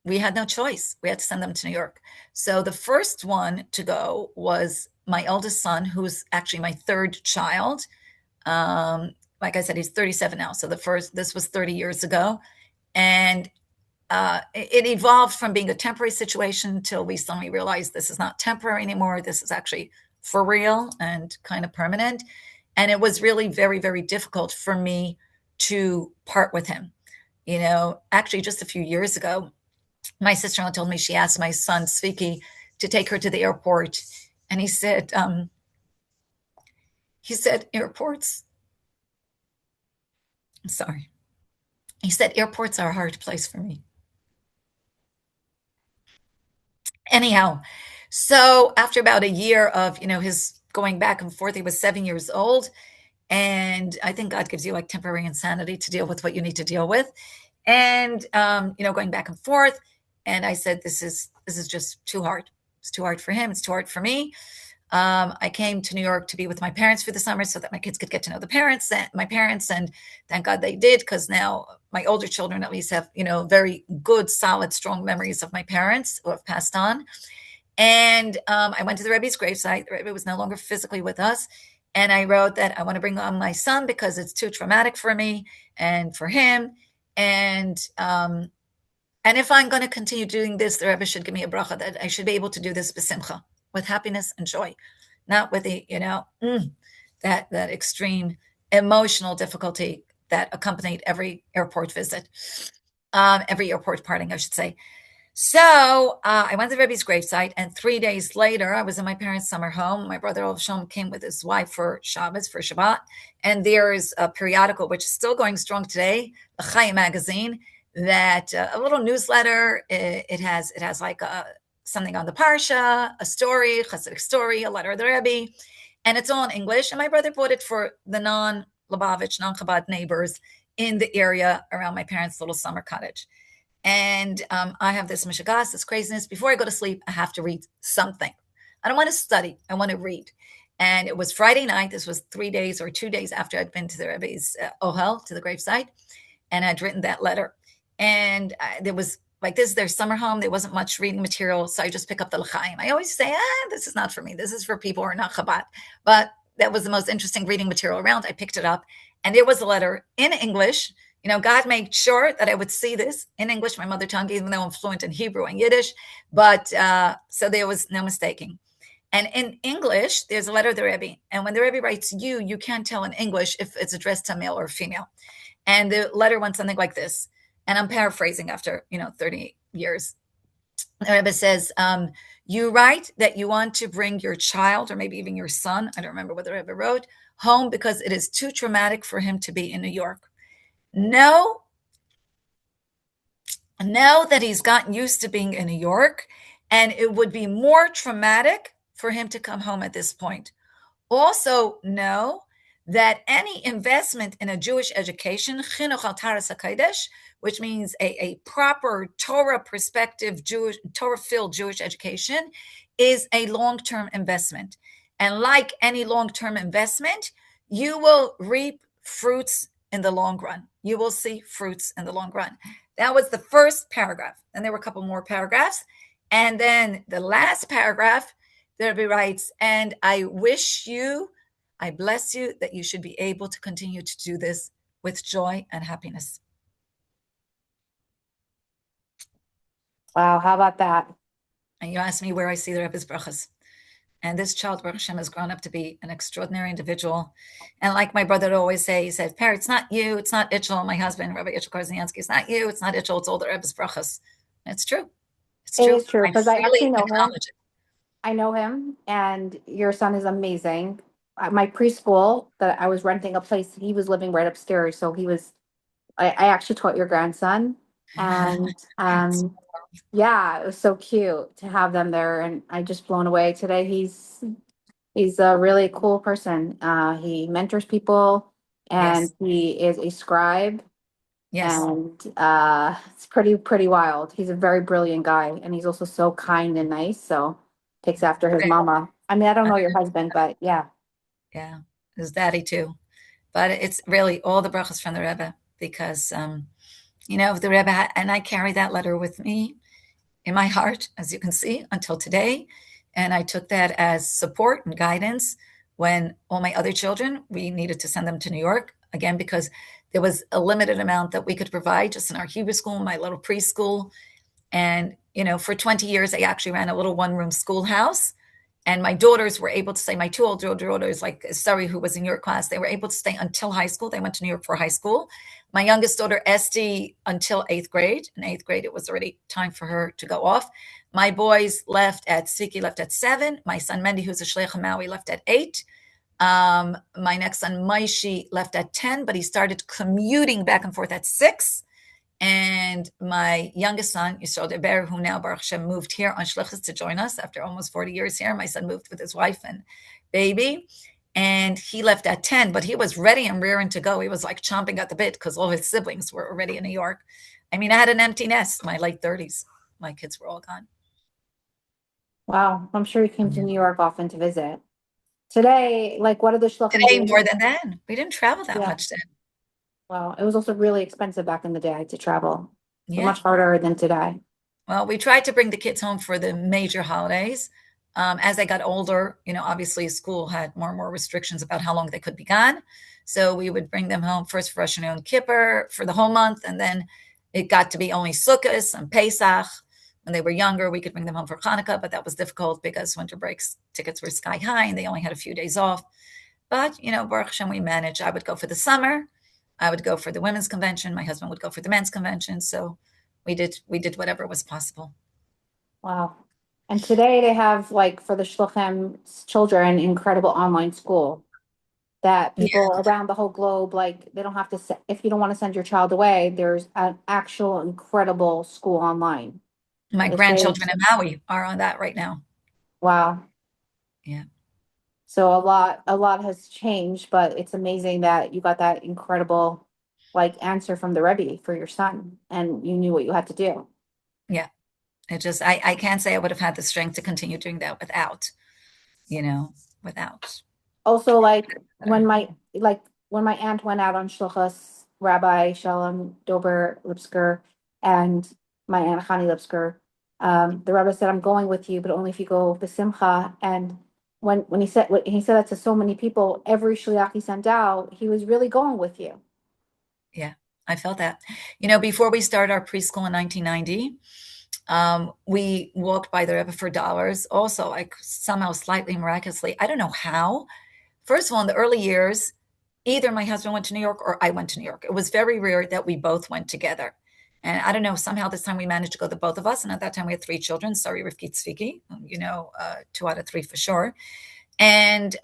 we had no choice. We had to send them to New York. So the first one to go was my eldest son, who's actually my third child. Like I said, he's 37 now. So this was 30 years ago. And it evolved from being a temporary situation until we suddenly realized this is not temporary anymore. This is actually for real and kind of permanent. And it was really very, very difficult for me to part with him. Actually, just a few years ago, my sister-in-law told me she asked my son, Sviki, to take her to the airport. And he said, airports. I'm sorry. He said, airports are a hard place for me. Anyhow, so after about a year of, his going back and forth, he was 7 years old. And I think God gives you like temporary insanity to deal with what you need to deal with. And, going back and forth. And I said, this is just too hard. It's too hard for him. It's too hard for me. I came to New York to be with my parents for the summer so that my kids could get to know my parents. And thank God they did, because now my older children at least have, very good, solid, strong memories of my parents who have passed on. And I went to the Rebbe's gravesite. The Rebbe was no longer physically with us. And I wrote that I want to bring on my son because it's too traumatic for me and for him. And if I'm going to continue doing this, the Rebbe should give me a bracha that I should be able to do this b'simcha, with happiness and joy, not with the, that extreme emotional difficulty that accompanied every airport visit, every airport parting, I should say. So I went to the Rebbe's gravesite, and 3 days later, I was in my parents' summer home. My brother Olav Shalom came with his wife for Shabbos, for Shabbat, and there is a periodical, which is still going strong today, the Chaim magazine, that a little newsletter. It has like something on the parsha, a story, Hasidic story, a letter of the Rebbe, and it's all in English. And my brother bought it for the non-Lubavitch, non-Chabad neighbors in the area around my parents' little summer cottage. And I have this mishagas, this craziness. Before I go to sleep, I have to read something. I don't want to study. I want to read. And it was Friday night. This was 3 days or 2 days after I'd been to the Rebbe's Ohel, to the gravesite. And I'd written that letter. And there was, like, this is their summer home. There wasn't much reading material. So I just pick up the L'chaim. I always say, this is not for me. This is for people who are not Chabad. But that was the most interesting reading material around. I picked it up. And there was a letter in English. God made sure that I would see this in English, my mother tongue, even though I'm fluent in Hebrew and Yiddish. But so there was no mistaking. And in English, there's a letter to the Rebbe. And when the Rebbe writes you can't tell in English if it's addressed to male or female. And the letter went something like this. And I'm paraphrasing after, 30 years. The Rebbe says, you write that you want to bring your child, or maybe even your son, I don't remember what the Rebbe wrote, home because it is too traumatic for him to be in New York. Know that he's gotten used to being in New York, and it would be more traumatic for him to come home at this point. Also know that any investment in a Jewish education, chinuch al taras hakodesh, which means a proper Torah perspective, Torah-filled Jewish education, is a long-term investment. And like any long-term investment, you will reap fruits in the long run. You will see fruits in the long run. That was the first paragraph. And there were a couple more paragraphs. And then the last paragraph, there he writes, and I bless you that you should be able to continue to do this with joy and happiness. Wow, how about that? And you asked me where I see the Rebbe's brachas. And this child, Baruch Hashem, has grown up to be an extraordinary individual. And like my brother would always say, he said, Perry, it's not you, it's not Itchel, my husband, Rabbi Perel Krasnjansky, it's not you, it's not Itchel, it's all the Rebbe's brachas. And it's true. It's It true. is true I because I actually freely know him. acknowledge it. I know him, and your son is amazing. My preschool that I was renting a place, he was living right upstairs, so he was. I actually taught your grandson, and yeah, it was so cute to have them there, and I just blown away today. He's a really cool person. He mentors people, and Yes. he is a scribe, Yes. and it's pretty wild. He's a very brilliant guy, and he's also so kind and nice. So takes after his Okay. mama. I mean, I don't know your husband, but yeah. Yeah. His daddy too. But it's really all the brachas from the Rebbe because, the Rebbe, and I carry that letter with me in my heart, as you can see, until today. And I took that as support and guidance when all my other children, we needed to send them to New York, again, because there was a limited amount that we could provide just in our Hebrew school, my little preschool. And, for 20 years, I actually ran a little one-room schoolhouse. And my daughters were able to stay, my two older daughters, like Sari, who was in your class, they were able to stay until high school. They went to New York for high school. My youngest daughter, Esty, until eighth grade. In eighth grade, it was already time for her to go off. My boys Siki left at 7. My son, Mendy, who's a Shlichus Maui, left at 8. My next son, Maishi, left at 10, but he started commuting back and forth at 6. And my youngest son, Yisrael Deber, who now Baruch Hashem moved here on Shlichus to join us after almost 40 years here. My son moved with his wife and baby, and he left at 10, but he was ready and rearing to go. He was like chomping at the bit because all his siblings were already in New York. I mean, I had an empty nest, my late 30s. My kids were all gone. Wow, I'm sure you came to New York often to visit. Today, like, what are the shluchim Today, more doing? than then. We didn't travel that Yeah, much then. well, it was also really expensive back in the day to travel. So Yeah. much harder than today. Well, we tried to bring the kids home for the major holidays. As they got older, obviously school had more and more restrictions about how long they could be gone. So we would bring them home first for Rosh Hashanah and Kippur for the whole month. And then it got to be only Sukkot and Pesach. When they were younger, we could bring them home for Hanukkah, but that was difficult because winter breaks tickets were sky high and they only had a few days off. But, Baruch Hashem, we managed. I would go for the summer. I would go for the women's convention. My husband would go for the men's convention. So we did whatever was possible. Wow. And today they have, like, for the shluchim children, incredible online school that Yeah, people around the whole globe, like, they don't have to, if you don't want to send your child away, there's an actual incredible school online. my It saves, grandchildren in Maui are on that right now. wow. Yeah, So a lot has changed, but it's amazing that you got that incredible, like, answer from the Rebbe for your son, and you knew what you had to do. yeah. It just I can't say I would have had the strength to continue doing that you know, without. Also, like, Better. when my aunt went out on shluchas, Rabbi Shalom Dober Lipsker and my aunt Hani Lipsker, the Rebbe said, "I'm going with you, but only if you go with Simcha." And when he said that to so many people, every shliach he sent out, he was really going with you. Yeah, I felt that. Before we started our preschool in 1990, we walked by the Rebbe for dollars. Also, like somehow, slightly miraculously, I don't know how. First of all, in the early years, either my husband went to New York or I went to New York. It was very rare that we both went together. And I don't know, somehow this time we managed to go, the both of us. And at that time we had 3 children. Sorry, Rifki Tzviki, 2 out of 3 for sure. And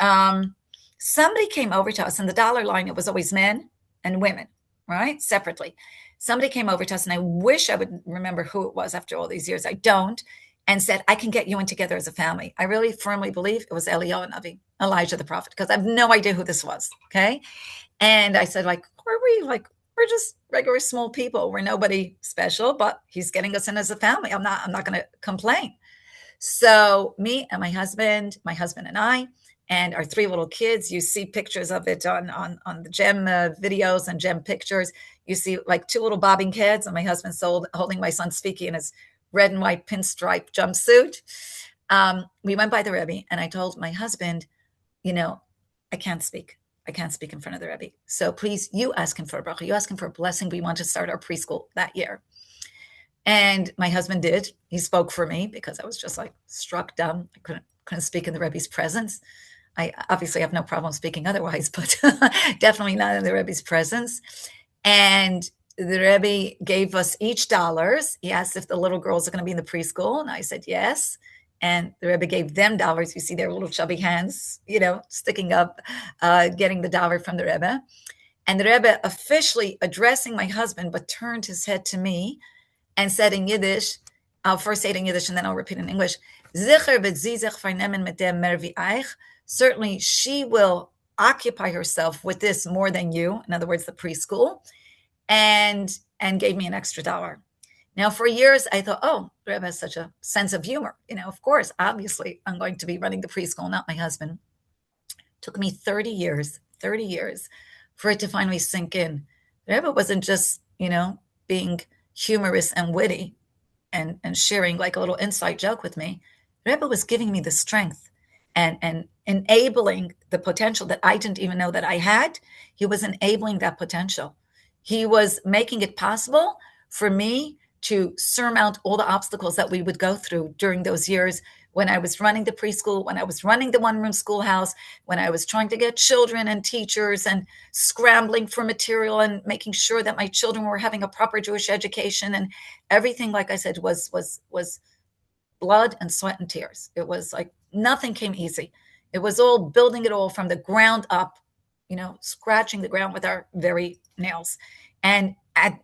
somebody came over to us, and the dollar line, it was always men and women, right? Separately. Somebody came over to us, and I wish I would remember who it was after all these years. I don't. And said, I can get you in together as a family. I really firmly believe it was Eliyahu Navi, Elijah the prophet, because I have no idea who this was. Okay. And I said, like, who are we? Like, we're just regular small people. We're nobody special, but he's getting us in as a family. I'm not going to complain. So me and my husband and I, and our 3 little kids, you see pictures of it on the gem videos and gem pictures. You see like 2 little bobbing heads, and my husband holding my son Spiki in his red and white pinstripe jumpsuit. We went by the Rebbe, and I told my husband, I can't speak. I can't speak in front of the Rebbe. So please, you ask him for a bracha. You ask him for a blessing. We want to start our preschool that year. And my husband did. He spoke for me because I was just like struck dumb. I couldn't speak in the Rebbe's presence. I obviously have no problem speaking otherwise, but definitely not in the Rebbe's presence. And the Rebbe gave us each dollars. He asked if the little girls are going to be in the preschool, and I said yes. And the Rebbe gave them dollars. You see their little chubby hands, sticking up, getting the dollar from the Rebbe. And the Rebbe officially addressing my husband, but turned his head to me and said in Yiddish, I'll first say it in Yiddish and then I'll repeat in English. Certainly she will occupy herself with this more than you, in other words, the preschool, and gave me an extra dollar. Now, for years, I thought, oh, the Rebbe has such a sense of humor. Of course, obviously, I'm going to be running the preschool, not my husband. It took me 30 years for it to finally sink in. The Rebbe wasn't just, being humorous and witty and sharing like a little inside joke with me. The Rebbe was giving me the strength and enabling the potential that I didn't even know that I had. He was enabling that potential. He was making it possible for me to surmount all the obstacles that we would go through during those years when I was running the preschool, when I was running the one-room schoolhouse, when I was trying to get children and teachers and scrambling for material and making sure that my children were having a proper Jewish education. And everything, like I said, was blood and sweat and tears. It was like nothing came easy. It was all building it all from the ground up, scratching the ground with our very nails. And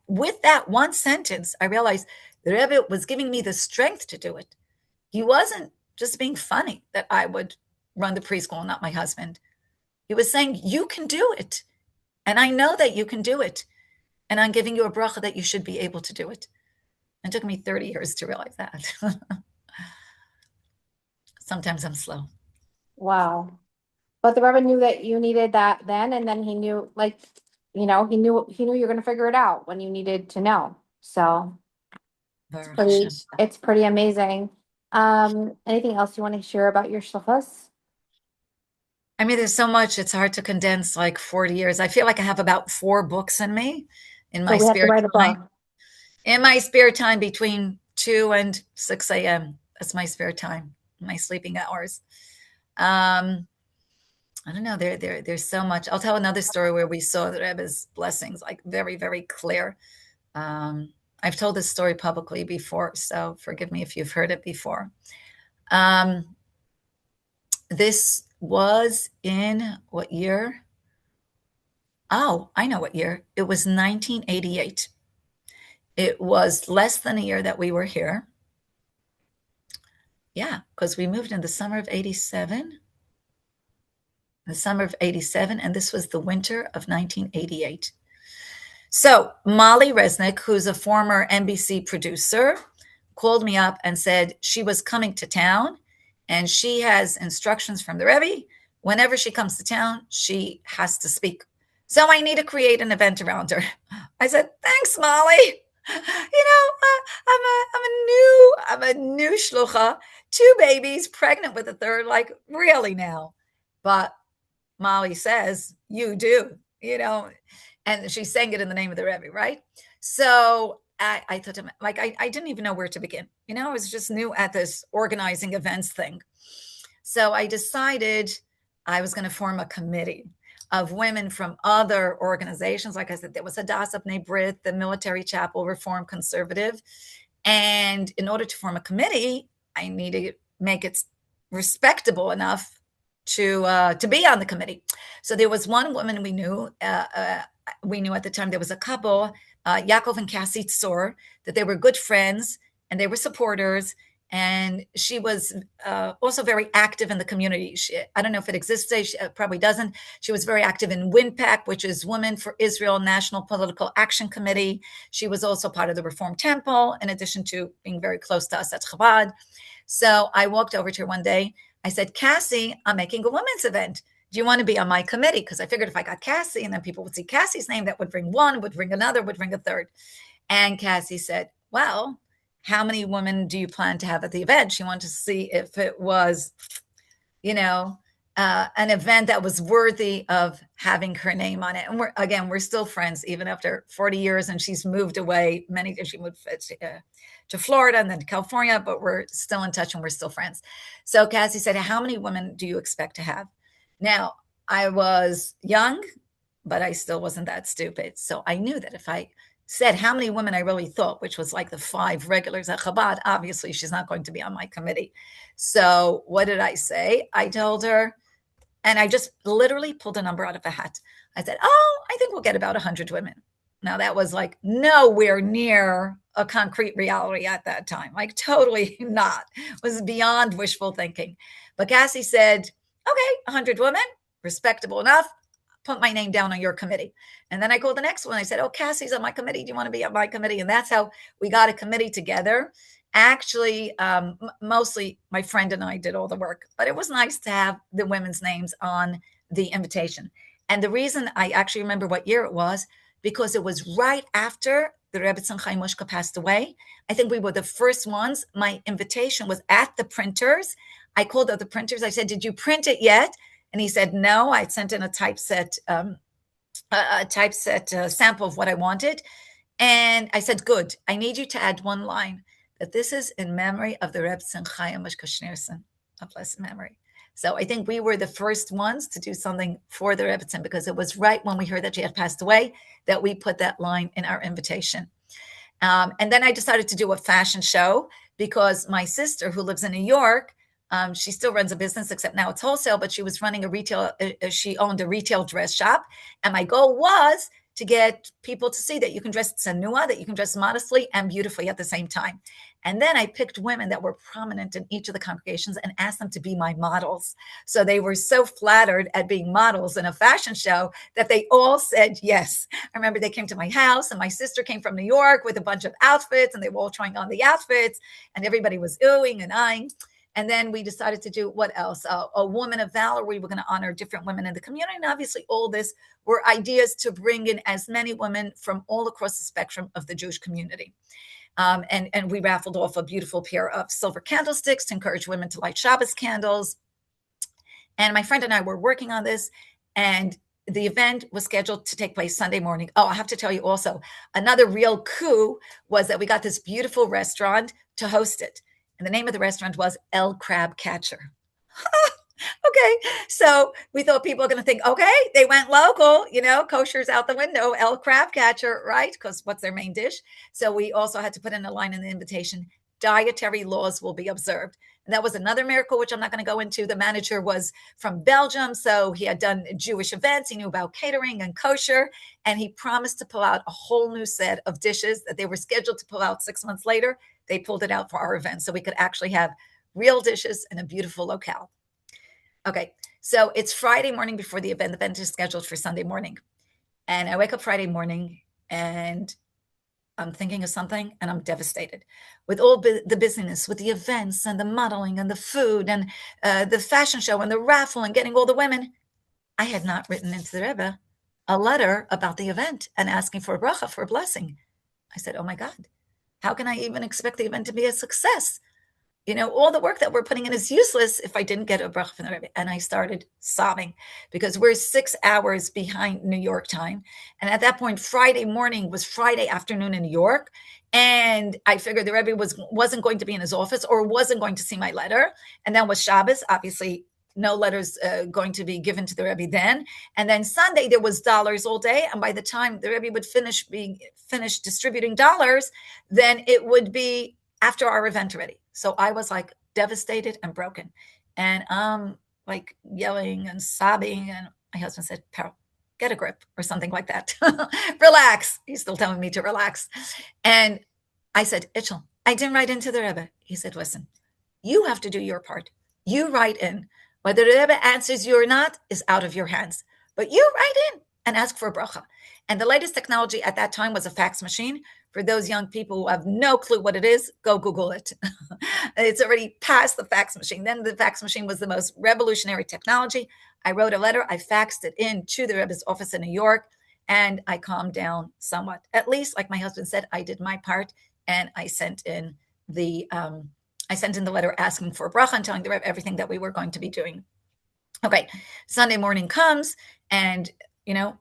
with that one sentence, I realized the Rebbe was giving me the strength to do it. He wasn't just being funny that I would run the preschool, not my husband. He was saying, you can do it. And I know that you can do it. And I'm giving you a bracha that you should be able to do it. It took me 30 years to realize that. Sometimes I'm slow. Wow. But the Rebbe knew that you needed that then, and then he knew, he knew you're going to figure it out when you needed to know. So it's pretty amazing. Anything else you want to share about your shlichus? I mean, there's so much, it's hard to condense like 40 years. I feel like I have about 4 books in me in my spare time. In my spare time between 2 and 6 a.m. That's my spare time, my sleeping hours. I don't know. There's so much. I'll tell another story where we saw the Rebbe's blessings, like very, very clear. I've told this story publicly before, so forgive me if you've heard it before. This was in what year? Oh, I know what year. It was 1988. It was less than a year that we were here. Yeah, because we moved in the summer of 87. The summer of 87, and this was the winter of 1988. So Molly Resnick, who's a former NBC producer, called me up and said she was coming to town and she has instructions from the Rebbe. Whenever she comes to town, she has to speak. So I need to create an event around her. I said, thanks, Molly. I'm a new shlucha, 2 babies, pregnant with a third, like really now. But Molly says, you do, and she's saying it in the name of the Rebbe, right? So I thought to him, like, I didn't even know where to begin. I was just new at this organizing events thing. So I decided I was going to form a committee of women from other organizations. Like I said, there was Hadassah B'nai Brit, the Military Chapel, Reform Conservative. And in order to form a committee, I need to make it respectable enough to be on the committee. So there was one woman we knew at the time. There was a couple, Yaakov and Cassie Tzor, that they were good friends and they were supporters. And she was also very active in the community. I don't know if it exists today. She probably doesn't. She was very active in WINPAC, which is Women for Israel National Political Action Committee. She was also part of the Reform Temple, in addition to being very close to us at Chabad. So I walked over to her one day. I said, Cassie, I'm making a women's event. Do you want to be on my committee? Because I figured if I got Cassie and then people would see Cassie's name, that would bring one, would bring another, would bring a third. And Cassie said, well, how many women do you plan to have at the event? She wanted to see if it was, an event that was worthy of having her name on it. And we're still friends even after 40 years. And she's moved away. She moved to Florida and then to California, but we're still in touch and we're still friends. So Cassie said, "How many women do you expect to have?" Now, I was young, but I still wasn't that stupid. So I knew that if I said how many women I really thought, which was like the 5 regulars at Chabad, obviously she's not going to be on my committee. So what did I say? I told her, and I just literally pulled a number out of a hat. I said, "Oh, I think we'll get about 100 women." Now, that was like nowhere near a concrete reality at that time. Like, totally not. It was beyond wishful thinking. But Cassie said, "Okay, 100 women, respectable enough. Put my name down on your committee." And then I called the next one. I said, "Oh, Cassie's on my committee. Do you want to be on my committee?" And that's how we got a committee together. Actually, mostly my friend and I did all the work, but it was nice to have the women's names on the invitation. And the reason I actually remember what year it was, because it was right after the Rebbetzin Chaim Mushka passed away. I think we were the first ones. My invitation was at the printers. I called up the printers. I said, "Did you print it yet?" And he said, "No." I sent in a typeset sample of what I wanted. And I said, "Good. I need you to add one line that this is in memory of the Rebbetzin Chaim Mushka Schneerson, of blessed memory." So I think we were the first ones to do something for the Rebbetzin, because it was right when we heard that she had passed away that we put that line in our invitation. And then I decided to do a fashion show because my sister, who lives in New York, she still runs a business, except now it's wholesale, but she was running she owned a retail dress shop. And my goal was to get people to see that you can dress tsanua, that you can dress modestly and beautifully at the same time. And then I picked women that were prominent in each of the congregations and asked them to be my models. So they were so flattered at being models in a fashion show that they all said yes. I remember they came to my house, and my sister came from New York with a bunch of outfits, and they were all trying on the outfits, and everybody was oohing and eyeing. And then we decided to do what else? A woman of valor. We were going to honor different women in the community. And obviously all this were ideas to bring in as many women from all across the spectrum of the Jewish community. And we raffled off a beautiful pair of silver candlesticks to encourage women to light Shabbos candles. And my friend and I were working on this, and the event was scheduled to take place Sunday morning. Oh, I have to tell you also, another real coup was that we got this beautiful restaurant to host it. And the name of the restaurant was El Crab Catcher. Okay, so we thought people are going to think, okay, they went local, kosher's out the window, El Crab Catcher, right? Because what's their main dish? So we also had to put in a line in the invitation: dietary laws will be observed. And that was another miracle, which I'm not going to go into. The manager was from Belgium, so he had done Jewish events. He knew about catering and kosher, and he promised to pull out a whole new set of dishes that they were scheduled to pull out 6 months later. They pulled it out for our event, so we could actually have real dishes in a beautiful locale. Okay, so it's Friday morning before the event. The event is scheduled for Sunday morning. And I wake up Friday morning, and I'm thinking of something, and I'm devastated with all the busyness, with the events and the modeling and the food and the fashion show and the raffle and getting all the women. I had not written into the Rebbe a letter about the event and asking for a bracha, for a blessing. I said, "Oh my God, how can I even expect the event to be a success? All the work that we're putting in is useless if I didn't get a bracha from the Rebbe." And I started sobbing, because we're 6 hours behind New York time. And at that point, Friday morning was Friday afternoon in New York. And I figured the Rebbe wasn't going to be in his office or wasn't going to see my letter. And then was Shabbos, obviously no letters going to be given to the Rebbe then. And then Sunday, there was dollars all day. And by the time the Rebbe would finish distributing dollars, then it would be after our event already. So I was like devastated and broken. And I'm like yelling and sobbing. And my husband said, "Perel, get a grip," or something like that. Relax. He's still telling me to relax. And I said, "Itchel, I didn't write into the Rebbe." He said, "Listen, you have to do your part. You write in. Whether the Rebbe answers you or not is out of your hands. But you write in and ask for a bracha." And the latest technology at that time was a fax machine. For those young people who have no clue what it is, go Google it. It's already past the fax machine. Then the fax machine was the most revolutionary technology. I wrote a letter. I faxed it in to the Rebbe's office in New York, and I calmed down somewhat. At least, like my husband said, I did my part, and I sent in the letter asking for a bracha and telling the Rebbe everything that we were going to be doing. Okay, Sunday morning comes, and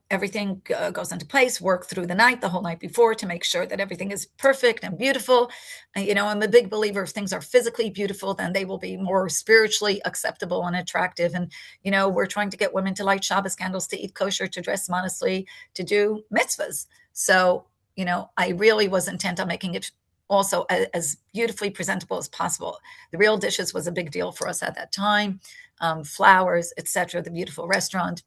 everything goes into place. Work through the night, the whole night before, to make sure that everything is perfect and beautiful. I'm a big believer, if things are physically beautiful, then they will be more spiritually acceptable and attractive. And we're trying to get women to light Shabbos candles, to eat kosher, to dress modestly, to do mitzvahs. So I really was intent on making it also as beautifully presentable as possible. The real dishes was a big deal for us at that time. Flowers, etc., the beautiful restaurant.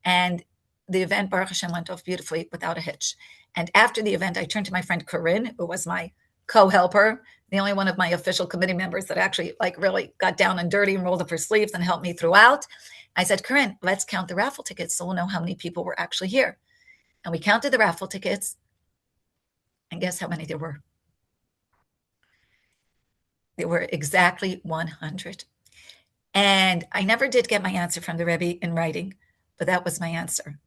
And the event, Baruch Hashem, went off beautifully without a hitch. And after the event, I turned to my friend Corinne, who was my co-helper, the only one of my official committee members that actually really got down and dirty and rolled up her sleeves and helped me throughout. I said, Corinne, let's count the raffle tickets so we'll know how many people were actually here. And we counted the raffle tickets, and guess how many there were? There were exactly 100. And I never did get my answer from the Rebbe in writing, but that was my answer.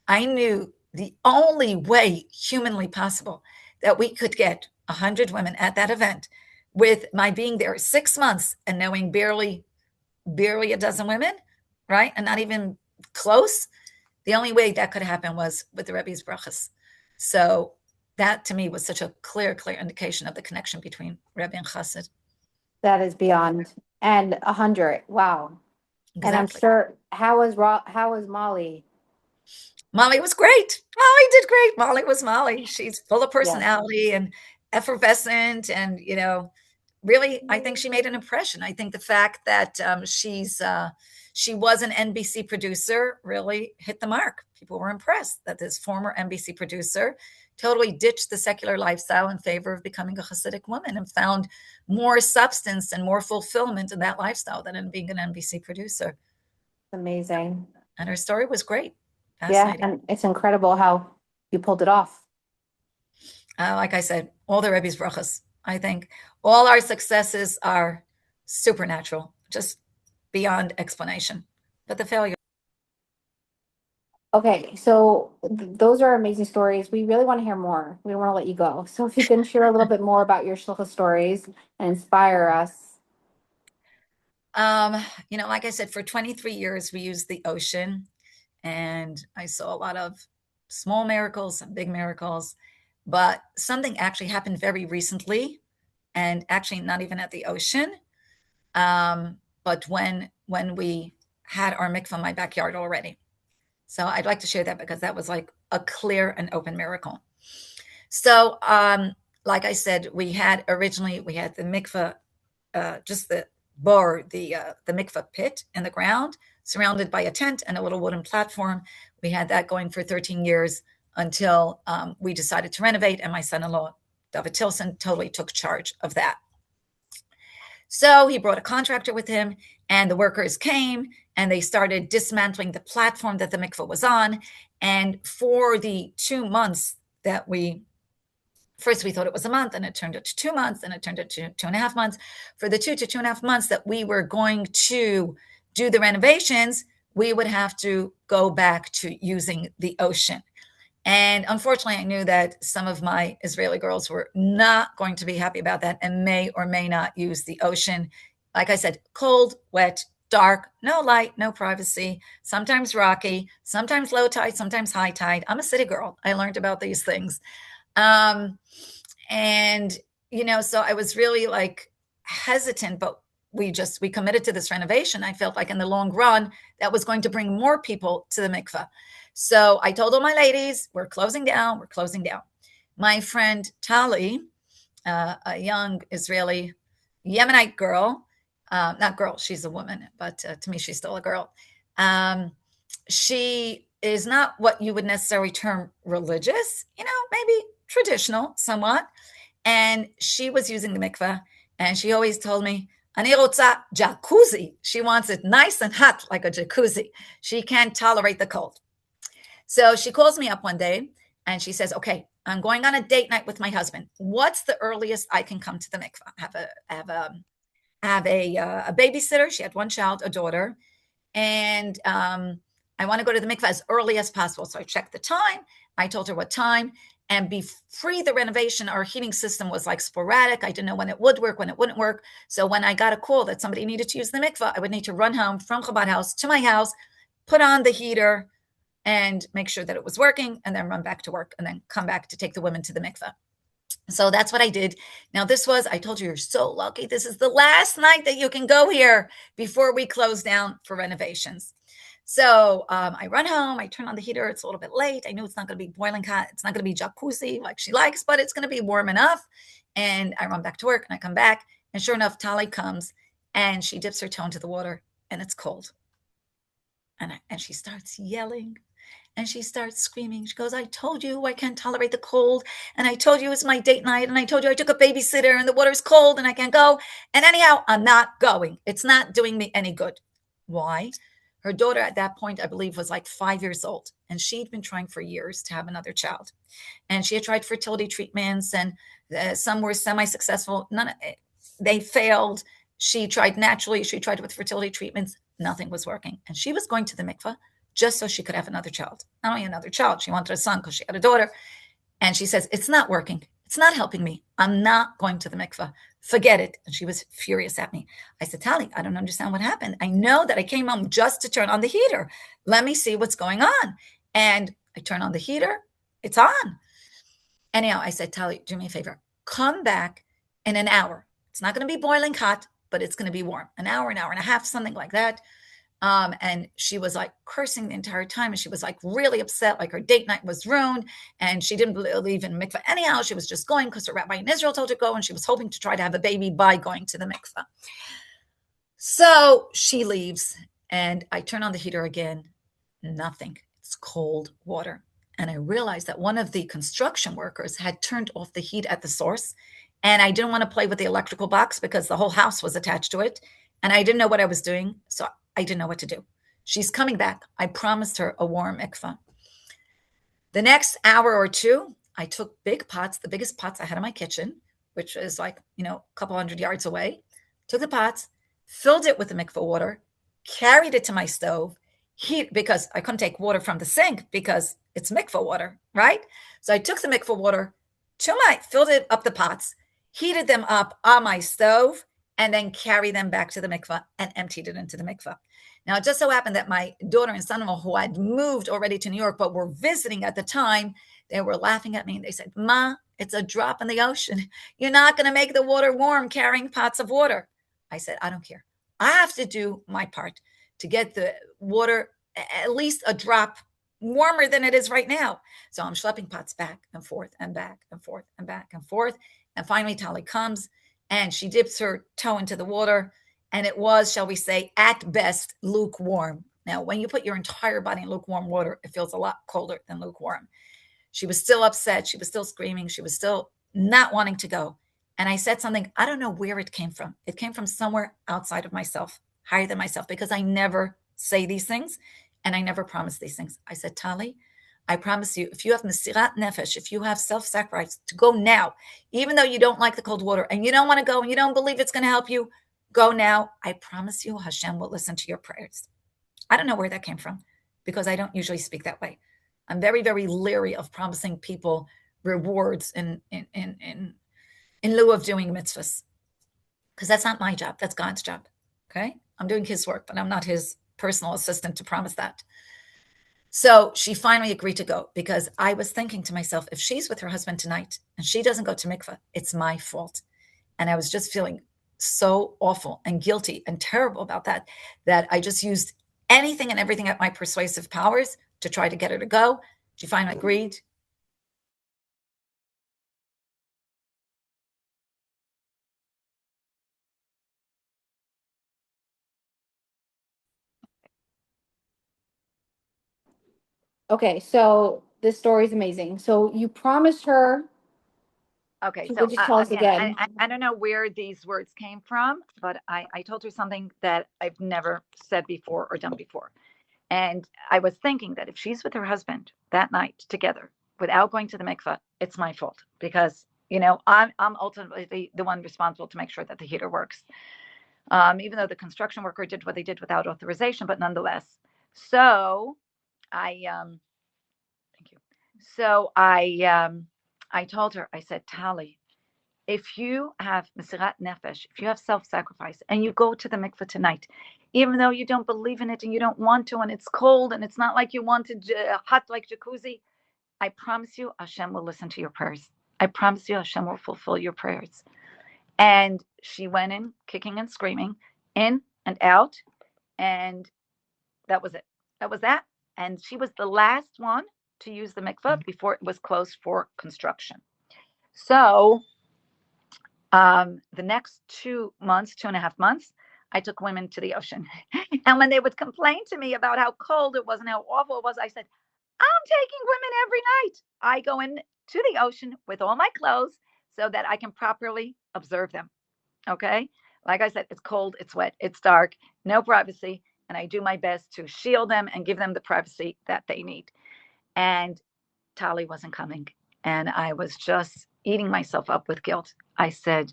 I knew the only way humanly possible that we could get 100 women at that event, with my being there 6 months and knowing barely a dozen women, right? And not even close. The only way that could happen was with the Rebbe's brachas. So that to me was such a clear indication of the connection between Rebbe and Chassid. That is beyond. And 100. Wow. And I'm Exactly. sure, how was Molly? Molly was great. Molly did great. Molly was Molly. She's full of Yes. personality and effervescent, and really, I think she made an impression. I think the fact that she was an NBC producer really hit the mark. People were impressed that this former NBC producer totally ditched the secular lifestyle in favor of becoming a Hasidic woman, and found more substance and more fulfillment in that lifestyle than in being an NBC producer. Amazing. And her story was great, Yeah. fascinating. And it's incredible how you pulled it off. Like I said, all the Rebbe's brachas. I think all our successes are supernatural, just beyond explanation. But the failure. Okay, so those are amazing stories. We really want to hear more. We don't want to let you go. So if you can share a little bit more about your Shlichus stories and inspire us. Like I said, for 23 years we used the ocean, and I saw a lot of small miracles and big miracles. But something actually happened very recently, and actually not even at the ocean. But when we had our mikvah in my backyard already. So I'd like to share that because that was like a clear and open miracle. So, like I said, we had the mikveh, just the bar, the mikveh pit in the ground, surrounded by a tent and a little wooden platform. We had that going for 13 years until we decided to renovate, and my son-in-law, David Tilson, totally took charge of that. So he brought a contractor with him, and the workers came and they started dismantling the platform that the mikveh was on. And for the 2 months that first we thought it was a month, and it turned into 2 months, and it turned into 2.5 months. For the 2 to 2.5 months that we were going to do the renovations, we would have to go back to using the ocean. And unfortunately, I knew that some of my Israeli girls were not going to be happy about that and may or may not use the ocean. Like I said, cold, wet, dark, no light, no privacy, sometimes rocky, sometimes low tide, sometimes high tide. I'm a city girl. I learned about these things. Um, and, so I was really hesitant, but we committed to this renovation. I felt like in the long run, that was going to bring more people to the mikveh. So I told all my ladies, we're closing down. My friend Tali, a young Israeli Yemenite girl, not girl, she's a woman, but to me, she's still a girl. She is not what you would necessarily term religious, maybe traditional somewhat. And she was using the mikveh, and she always told me, Ani rotza jacuzzi. She wants it nice and hot like a jacuzzi. She can't tolerate the cold. So she calls me up one day and she says, okay, I'm going on a date night with my husband. What's the earliest I can come to the mikveh? Have a babysitter. She had one child, a daughter, and I want to go to the mikveh as early as possible. So I checked the time. I told her what time, And pre the renovation, our heating system was like sporadic. I didn't know when it would work, when it wouldn't work. So when I got a call that somebody needed to use the mikveh, I would need to run home from Chabad house to my house, put on the heater, and make sure that it was working, and then run back to work, and then come back to take the women to the mikveh. So that's what I did. Now, I told you, you're so lucky. This is the last night that you can go here before we close down for renovations. So I run home, I turn on the heater. It's a little bit late. I knew it's not going to be boiling hot. It's not going to be jacuzzi like she likes, but it's going to be warm enough. And I run back to work, and I come back, and sure enough, Tali comes, and she dips her toe into the water, and it's cold. And she starts yelling, and she starts screaming. She goes, I told you I can't tolerate the cold. And I told you it's my date night. And I told you I took a babysitter and the water's cold and I can't go. And anyhow, I'm not going. It's not doing me any good. Why? Her daughter at that point, I believe, was like 5 years old. And she'd been trying for years to have another child. And she had tried fertility treatments, and some were semi-successful. They failed. She tried naturally. She tried with fertility treatments. Nothing was working. And she was going to the mikveh just so she could have another child. Not only another child, she wanted a son because she had a daughter. And she says, it's not working. It's not helping me. I'm not going to the mikveh. Forget it. And she was furious at me. I said, Tali, I don't understand what happened. I know that I came home just to turn on the heater. Let me see what's going on. And I turn on the heater. It's on. Anyhow, I said, Tali, do me a favor. Come back in an hour. It's not going to be boiling hot, but it's going to be warm. An hour and a half, something like that. And she was like cursing the entire time. And she was like really upset, like her date night was ruined. And she didn't believe in mikveh anyhow. She was just going because her rabbi in Israel told her to go. And she was hoping to try to have a baby by going to the mikveh. So she leaves, and I turn on the heater again. Nothing. It's cold water. And I realized that one of the construction workers had turned off the heat at the source. And I didn't want to play with the electrical box because the whole house was attached to it. And I didn't know what I was doing. So I didn't know what to do. She's coming back. I promised her a warm mikveh. The next hour or two, I took big pots, the biggest pots I had in my kitchen, which is like, a couple 100 yards away, took the pots, filled it with the mikveh water, carried it to my stove, because I couldn't take water from the sink because it's mikveh water, right? So I took the mikveh water, filled it up the pots, heated them up on my stove, and then carry them back to the mikveh and emptied it into the mikveh. Now, it just so happened that my daughter and son-in-law, who had moved already to New York, but were visiting at the time, they were laughing at me, and they said, Ma, it's a drop in the ocean. You're not going to make the water warm carrying pots of water. I said, I don't care. I have to do my part to get the water at least a drop warmer than it is right now. So I'm schlepping pots back and forth and back and forth and back and forth. And finally, Tali comes, and she dips her toe into the water, and it was, shall we say, at best, lukewarm. Now, when you put your entire body in lukewarm water, it feels a lot colder than lukewarm. She was still upset. She was still screaming. She was still not wanting to go. And I said something, I don't know where it came from. It came from somewhere outside of myself, higher than myself, because I never say these things, and I never promise these things. I said, Tali, I promise you, if you have mesirat nefesh, if you have self-sacrifice to go now, even though you don't like the cold water and you don't want to go and you don't believe it's going to help you, go now. I promise you, Hashem will listen to your prayers. I don't know where that came from, because I don't usually speak that way. I'm very, very leery of promising people rewards in lieu of doing mitzvahs, because that's not my job. That's God's job. Okay. I'm doing his work, but I'm not his personal assistant to promise that. So she finally agreed to go, because I was thinking to myself, if she's with her husband tonight and she doesn't go to mikveh, it's my fault. And I was just feeling so awful and guilty and terrible about that I just used anything and everything at my persuasive powers to try to get her to go. She finally agreed. Okay, so this story is amazing. So you promised her. Okay, So so just tell us again, again. I don't know where these words came from, but I told her something that I've never said before or done before. And I was thinking that if she's with her husband that night together without going to the mikveh, it's my fault, because I'm ultimately the one responsible to make sure that the heater works. Even though the construction worker did what they did without authorization, but nonetheless. So I thank you. So I I told her, I said, Tali, if you have Mesirat Nefesh, if you have self-sacrifice, and you go to the mikveh tonight, even though you don't believe in it and you don't want to, and it's cold and it's not like you want to hot like jacuzzi, I promise you, Hashem will listen to your prayers. I promise you, Hashem will fulfill your prayers. And she went in, kicking and screaming, in and out, and that was it. That was that. And she was the last one to use the mikveh before it was closed for construction. So the next 2 months, 2.5 months, I took women to the ocean. And when they would complain to me about how cold it was and how awful it was, I said, I'm taking women every night. I go in to the ocean with all my clothes so that I can properly observe them. Okay. Like I said, it's cold, it's wet, it's dark, no privacy. And I do my best to shield them and give them the privacy that they need. And Tali wasn't coming. And I was just eating myself up with guilt. I said,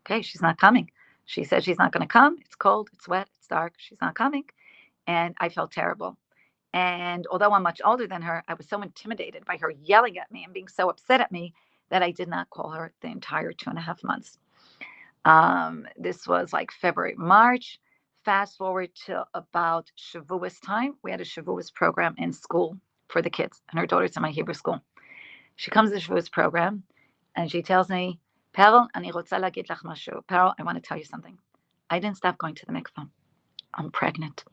okay, she's not coming. She said she's not going to come. It's cold, it's wet, it's dark. She's not coming. And I felt terrible. And although I'm much older than her, I was so intimidated by her yelling at me and being so upset at me that I did not call her the entire 2.5 months. This was like February, March. Fast forward to about Shavuos time. We had a Shavuos program in school for the kids, and her daughter's in my Hebrew school. She comes to the Shavuos program, and she tells me, Perel, ani rotza lagid lach mashu. Perel, I want to tell you something. I didn't stop going to the mikvah. I'm pregnant.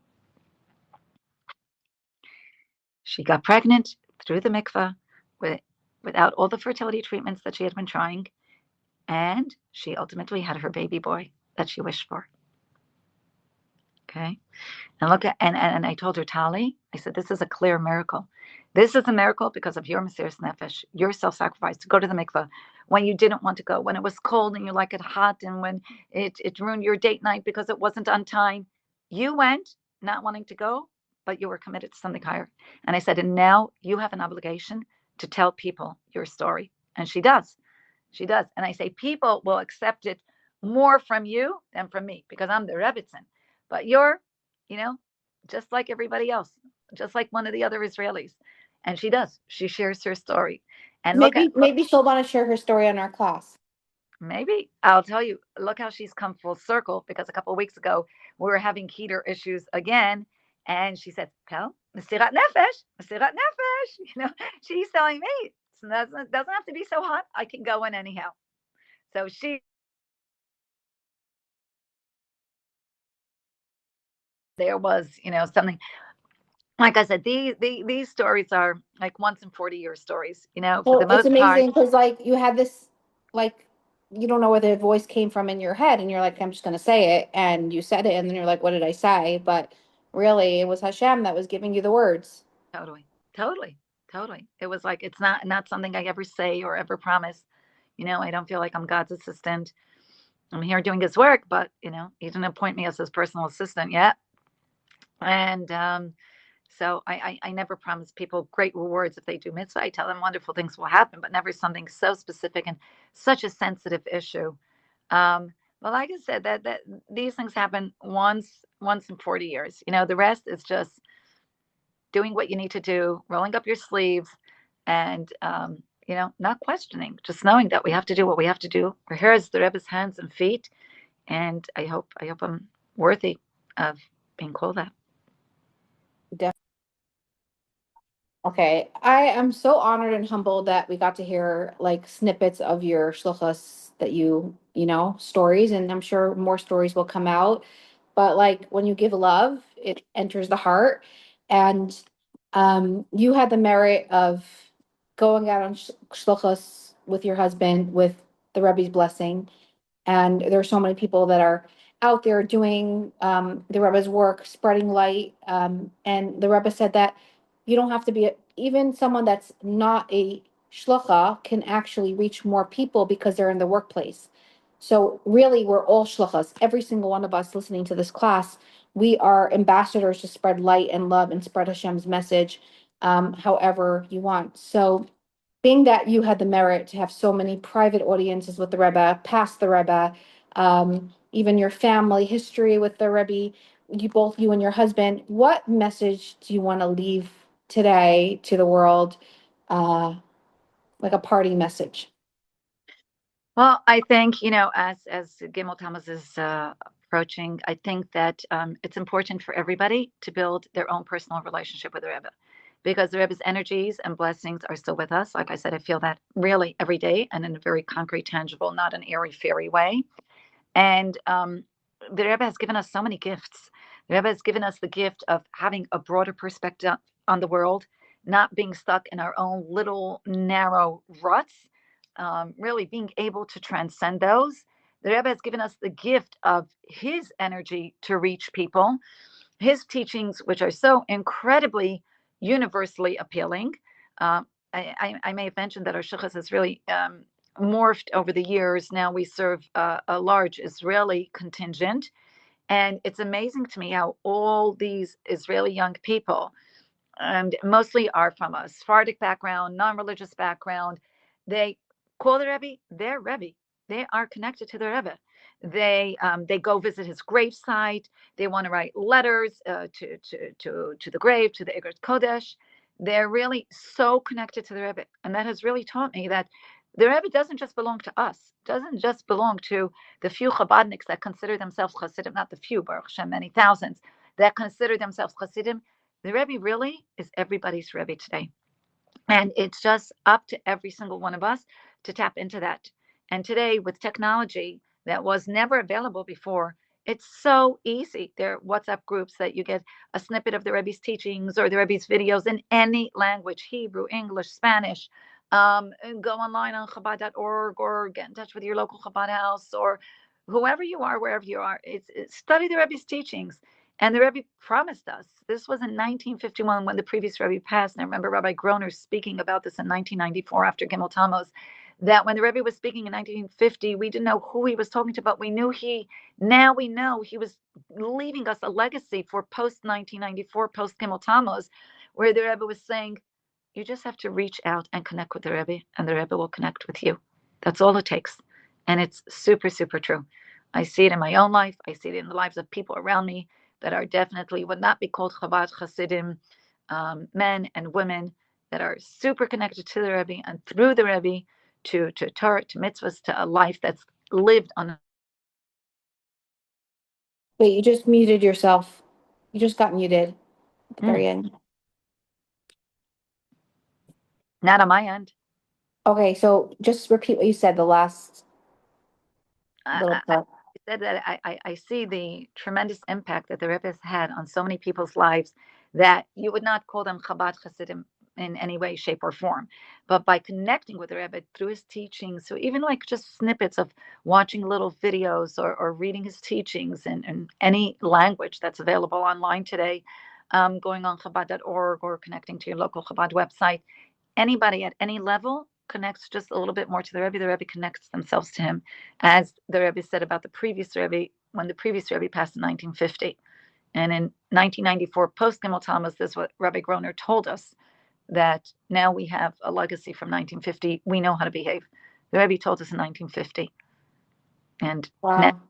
She got pregnant through the mikvah without all the fertility treatments that she had been trying, and she ultimately had her baby boy that she wished for. Okay. And look at and I told her, Tali, I said, this is a clear miracle. This is a miracle because of your Mesiras Nefesh, your self-sacrifice to go to the mikveh when you didn't want to go, when it was cold and you like it hot, and when it ruined your date night because it wasn't on time. You went not wanting to go, but you were committed to something higher. And I said, and now you have an obligation to tell people your story. And she does. She does. And I say, people will accept it more from you than from me because I'm the Rebbitzin. But you're, you know, just like everybody else, just like one of the other Israelis. And she does. She shares her story. And Maybe she'll want to share her story on our class. maybe I'll tell you, look how she's come full circle because a couple of weeks ago we were having heater issues again. And she said, Pel, Mesirat Nefesh, Mesirat Nefesh. She's telling me it doesn't have to be so hot. I can go in anyhow. So there was, something. Like I said, these stories are like once in 40 year stories, for the Well, it's most part. amazing because like you had this like you don't know where the voice came from in your head, and you're like, I'm just gonna say it, and you said it, and then you're like, what did I say? But really, it was Hashem that was giving you the words. Totally, totally, totally. It was like it's not something I ever say or ever promise. I don't feel like I'm God's assistant. I'm here doing His work, but He didn't appoint me as His personal assistant yet. And so I never promise people great rewards if they do mitzvah. I tell them wonderful things will happen, but never something so specific and such a sensitive issue. Well, like I said, that these things happen once in 40 years. The rest is just doing what you need to do, rolling up your sleeves, and not questioning, just knowing that we have to do what we have to do. We're here as the Rebbe's hands and feet, and I hope I'm worthy of being called that. Okay, I am so honored and humbled that we got to hear like snippets of your shlichus that stories, and I'm sure more stories will come out. But like when you give love, it enters the heart, and you had the merit of going out on shlichus with your husband with the Rebbe's blessing, and there's so many people that are out there doing the Rebbe's work, spreading light. And the Rebbe said that you don't have to be even someone that's not a shlucha can actually reach more people because they're in the workplace. So really, we're all shluchas. Every single one of us listening to this class, we are ambassadors to spread light and love and spread Hashem's message, however you want. So being that you had the merit to have so many private audiences with the Rebbe, past the Rebbe, even your family history with the Rebbe, you and your husband, what message do you want to leave today to the world like a party message? Well, I think, as Gimel Tammuz is approaching, I think that it's important for everybody to build their own personal relationship with the Rebbe, because the Rebbe's energies and blessings are still with us. Like I said, I feel that really every day and in a very concrete, tangible, not an airy fairy way. And the Rebbe has given us so many gifts. The Rebbe has given us the gift of having a broader perspective on the world, not being stuck in our own little narrow ruts, really being able to transcend those. The Rebbe has given us the gift of his energy to reach people, his teachings, which are so incredibly universally appealing. I may have mentioned that our Shlichus has really morphed over the years. Now we serve a large Israeli contingent. And it's amazing to me how all these Israeli young people, and mostly are from a Sephardic background, non-religious background, they call the Rebbe their Rebbe. They are connected to the Rebbe. They go visit his gravesite. They want to write letters to the grave, to the Igros Kodesh. They're really so connected to the Rebbe, and that has really taught me that the Rebbe doesn't just belong to us. Doesn't just belong to the few Chabadniks that consider themselves Hasidim, not the few, Baruch Hashem, many thousands that consider themselves Hasidim. The Rebbe really is everybody's Rebbe today. And it's just up to every single one of us to tap into that. And today, with technology that was never available before, it's so easy. There are WhatsApp groups that you get a snippet of the Rebbe's teachings or the Rebbe's videos in any language, Hebrew, English, Spanish. Go online on Chabad.org or get in touch with your local Chabad house or whoever you are, wherever you are. Study the Rebbe's teachings. And the Rebbe promised us, this was in 1951 when the previous Rebbe passed. And I remember Rabbi Groner speaking about this in 1994 after Gimel Tammuz, that when the Rebbe was speaking in 1950, we didn't know who he was talking to, but we know he was leaving us a legacy for post 1994, post Gimel Tammuz, where the Rebbe was saying, you just have to reach out and connect with the Rebbe, and the Rebbe will connect with you. That's all it takes. And it's super, super true. I see it in my own life. I see it in the lives of people around me that are definitely would not be called Chabad Hasidim, men and women that are super connected to the Rebbe and through the Rebbe to Torah, to mitzvahs, to a life that's lived on. Wait, you just muted yourself. You just got muted at the very end. Not on my end. Okay, so just repeat what you said the last little part. I said that I see the tremendous impact that the Rebbe has had on so many people's lives that you would not call them Chabad Hasidim in any way, shape, or form. But by connecting with the Rebbe through his teachings, so even like just snippets of watching little videos or reading his teachings in any language that's available online today, going on Chabad.org or connecting to your local Chabad website, anybody at any level connects just a little bit more to the Rebbe connects themselves to him, as the Rebbe said about the previous Rebbe when the previous Rebbe passed in 1950. And in 1994, post Gimel Tammuz, this is what Rabbi Groner told us, that now we have a legacy from 1950. We know how to behave. The Rebbe told us in 1950. And Wow. now,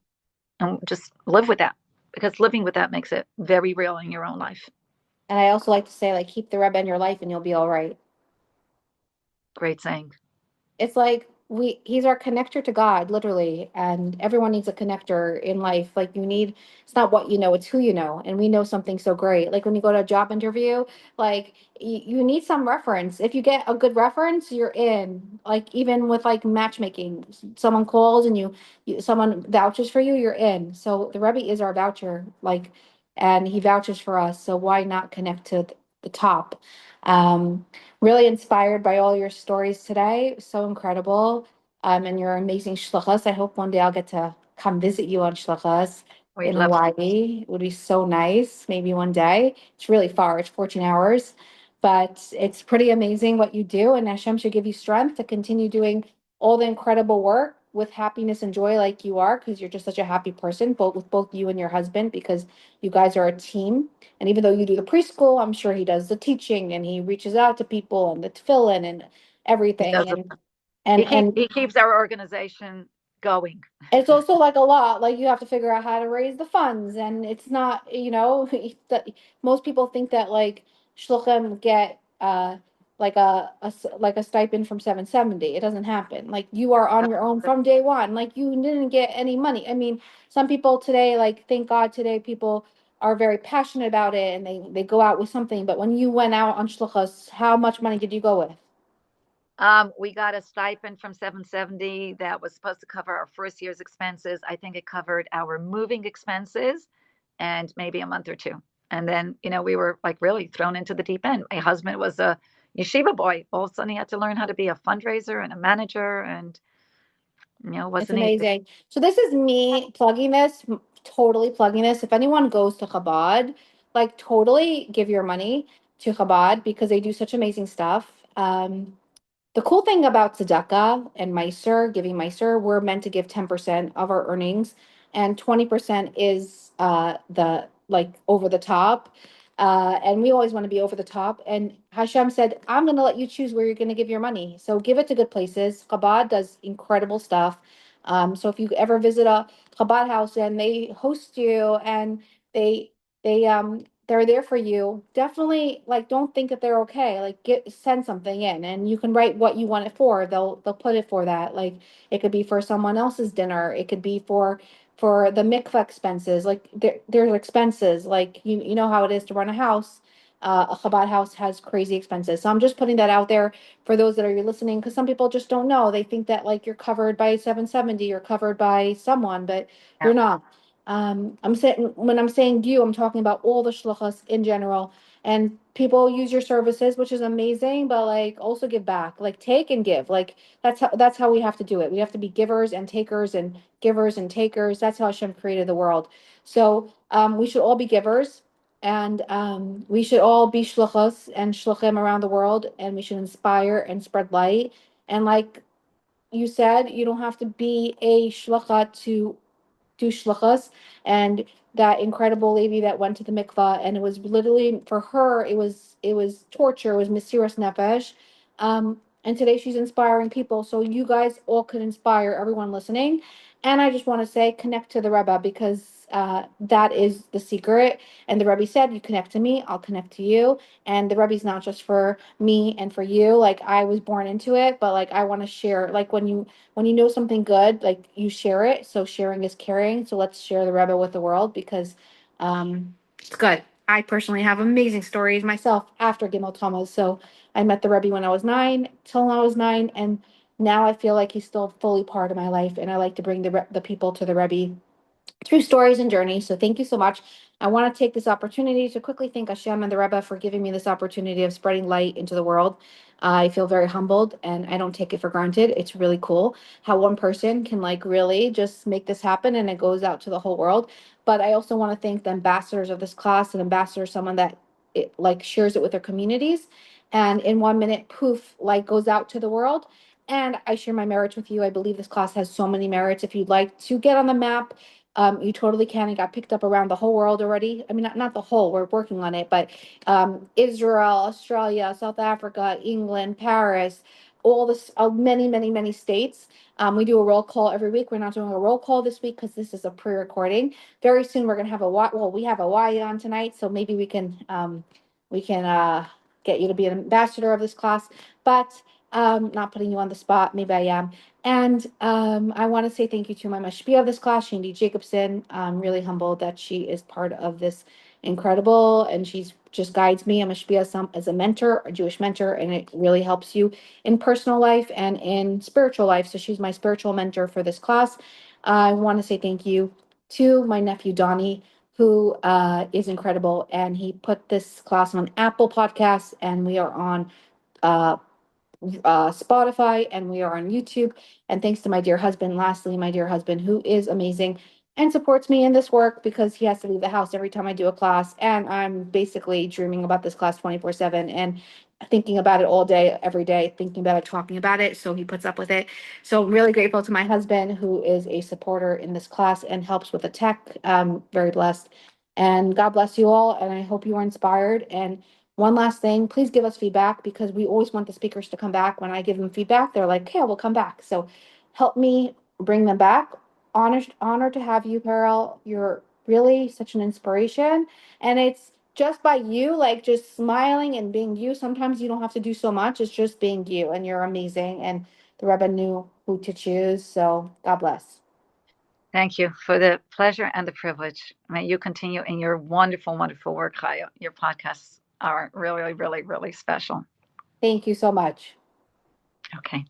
and just live with that, because living with that makes it very real in your own life. And I also like to say, like, keep the Rebbe in your life and you'll be all right. Great saying. It's like he's our connector to God, literally. And everyone needs a connector in life. Like it's not what you know, it's who you know. And we know something so great. Like when you go to a job interview, like you need some reference. If you get a good reference, you're in. Like even with like matchmaking, someone calls and someone vouches for you, you're in. So the Rebbe is our voucher, like, and he vouches for us. So why not connect to the top? Really inspired by all your stories today. So incredible. And your amazing shlichus. I hope one day I'll get to come visit you on shlichus in Hawaii. It would be so nice. Maybe one day. It's really far. It's 14 hours. But it's pretty amazing what you do. And Hashem should give you strength to continue doing all the incredible work with happiness and joy like you are, because you're just such a happy person, both with both you and your husband, because you guys are a team. And even though you do the preschool, I'm sure he does the teaching and he reaches out to people and the tefillin and everything. He keeps our organization going. It's also like a lot, like you have to figure out how to raise the funds. And it's not, most people think that like shluchim get like a stipend from 770. It doesn't happen. Like you are on your own from day one. Like you didn't get any money. I mean, some people today, like thank God today, people are very passionate about it and they go out with something. But when you went out on Shlichus, how much money did you go with? We got a stipend from 770 that was supposed to cover our first year's expenses. I think it covered our moving expenses and maybe a month or two. And then, we were like really thrown into the deep end. My husband was a yeshiva boy. All of a sudden, he had to learn how to be a fundraiser and a manager, and It's wasn't easy. amazing. So this is me plugging this, totally plugging this. If anyone goes to Chabad, like totally give your money to Chabad because they do such amazing stuff. The cool thing about tzedakah and Meiser, giving Meiser, we're meant to give 10% of our earnings, and 20% is the like over the top. And we always want to be over the top. And Hashem said, I'm going to let you choose where you're going to give your money. So give it to good places. Chabad does incredible stuff. So if you ever visit a Chabad house and they host you and they they're there for you, definitely like don't think that they're okay, like send something in and you can write what you want it for. They'll put it for that. Like it could be for someone else's dinner, it could be for the mikvah expenses. Like there's expenses, like you know how it is to run a house. A Chabad house has crazy expenses, so I'm just putting that out there for those that are listening, because some people just don't know. They think that like you're covered by 770, you're covered by someone, but Yeah. you're not. I'm saying, when I'm saying you, I'm talking about all the shluchas in general. And people use your services, which is amazing, but like also give back, like take and give. Like that's how we have to do it. We have to be givers and takers and givers and takers. That's how Hashem created the world. So we should all be givers, and we should all be shluchas and shluchim around the world, and we should inspire and spread light. And like you said, you don't have to be a shlucha to do shluchas. And that incredible lady that went to the mikvah, and it was literally for her, it was torture, it was mesiras nefesh. And today she's inspiring people, so you guys all could inspire everyone listening. And I just want to say, connect to the Rebbe, because that is the secret. And the Rebbe said, you connect to me, I'll connect to you. And the Rebbe's not just for me and for you. Like I was born into it, but like I want to share. Like when you know something good, like you share it. So sharing is caring. So let's share the Rebbe with the world, because it's good. I personally have amazing stories myself after Gimel Tammuz. So I met the Rebbe when I was 9, till I was 9, and now I feel like he's still fully part of my life, and I like to bring the people to the Rebbe through stories and journeys. So thank you so much. I want to take this opportunity to quickly thank Hashem and the Rebbe for giving me this opportunity of spreading light into the world. I feel very humbled, and I don't take it for granted. It's really cool how one person can like really just make this happen and it goes out to the whole world. But I also want to thank the ambassadors of this class. An ambassador is someone that it like shares it with their communities, and in 1 minute, poof, like goes out to the world. And I share my merits with you. I believe this class has so many merits. If you'd like to get on the map, you totally can. It got picked up around the whole world already. I mean, not the whole, we're working on it, but Israel, Australia, South Africa, England, Paris, all this, many, many, many states. We do a roll call every week. We're not doing a roll call this week because this is a pre-recording. Very soon we're gonna have we have a Y on tonight, so maybe we can get you to be an ambassador of this class. But not putting you on the spot, maybe I am. And I want to say thank you to my mashpia of this class, Shandy Jacobson. I'm really humbled that she is part of this incredible, and she's just guides me. I'm a mashpia as a mentor, a Jewish mentor, and it really helps you in personal life and in spiritual life. So she's my spiritual mentor for this class. I want to say thank you to my nephew Donnie, who is incredible, and he put this class on Apple Podcasts, and we are on uh, Spotify, and we are on YouTube. And thanks to my dear husband, lastly, my dear husband, who is amazing and supports me in this work, because he has to leave the house every time I do a class. And I'm basically dreaming about this class 24/7 and thinking about it all day, every day, thinking about it, talking about it. So he puts up with it. So I'm really grateful to my husband, who is a supporter in this class and helps with the tech. Very blessed. And God bless you all. And I hope you are inspired. And one last thing, please give us feedback, because we always want the speakers to come back. When I give them feedback, they're like, "Okay, we'll come back." So help me bring them back. Honored to have you, Perel. You're really such an inspiration. And it's just by you, like just smiling and being you, sometimes you don't have to do so much. It's just being you, and you're amazing. And the Rebbe knew who to choose. So God bless. Thank you for the pleasure and the privilege. May you continue in your wonderful, wonderful work, Chaya. Your podcasts are really, really, really special. Thank you so much. Okay.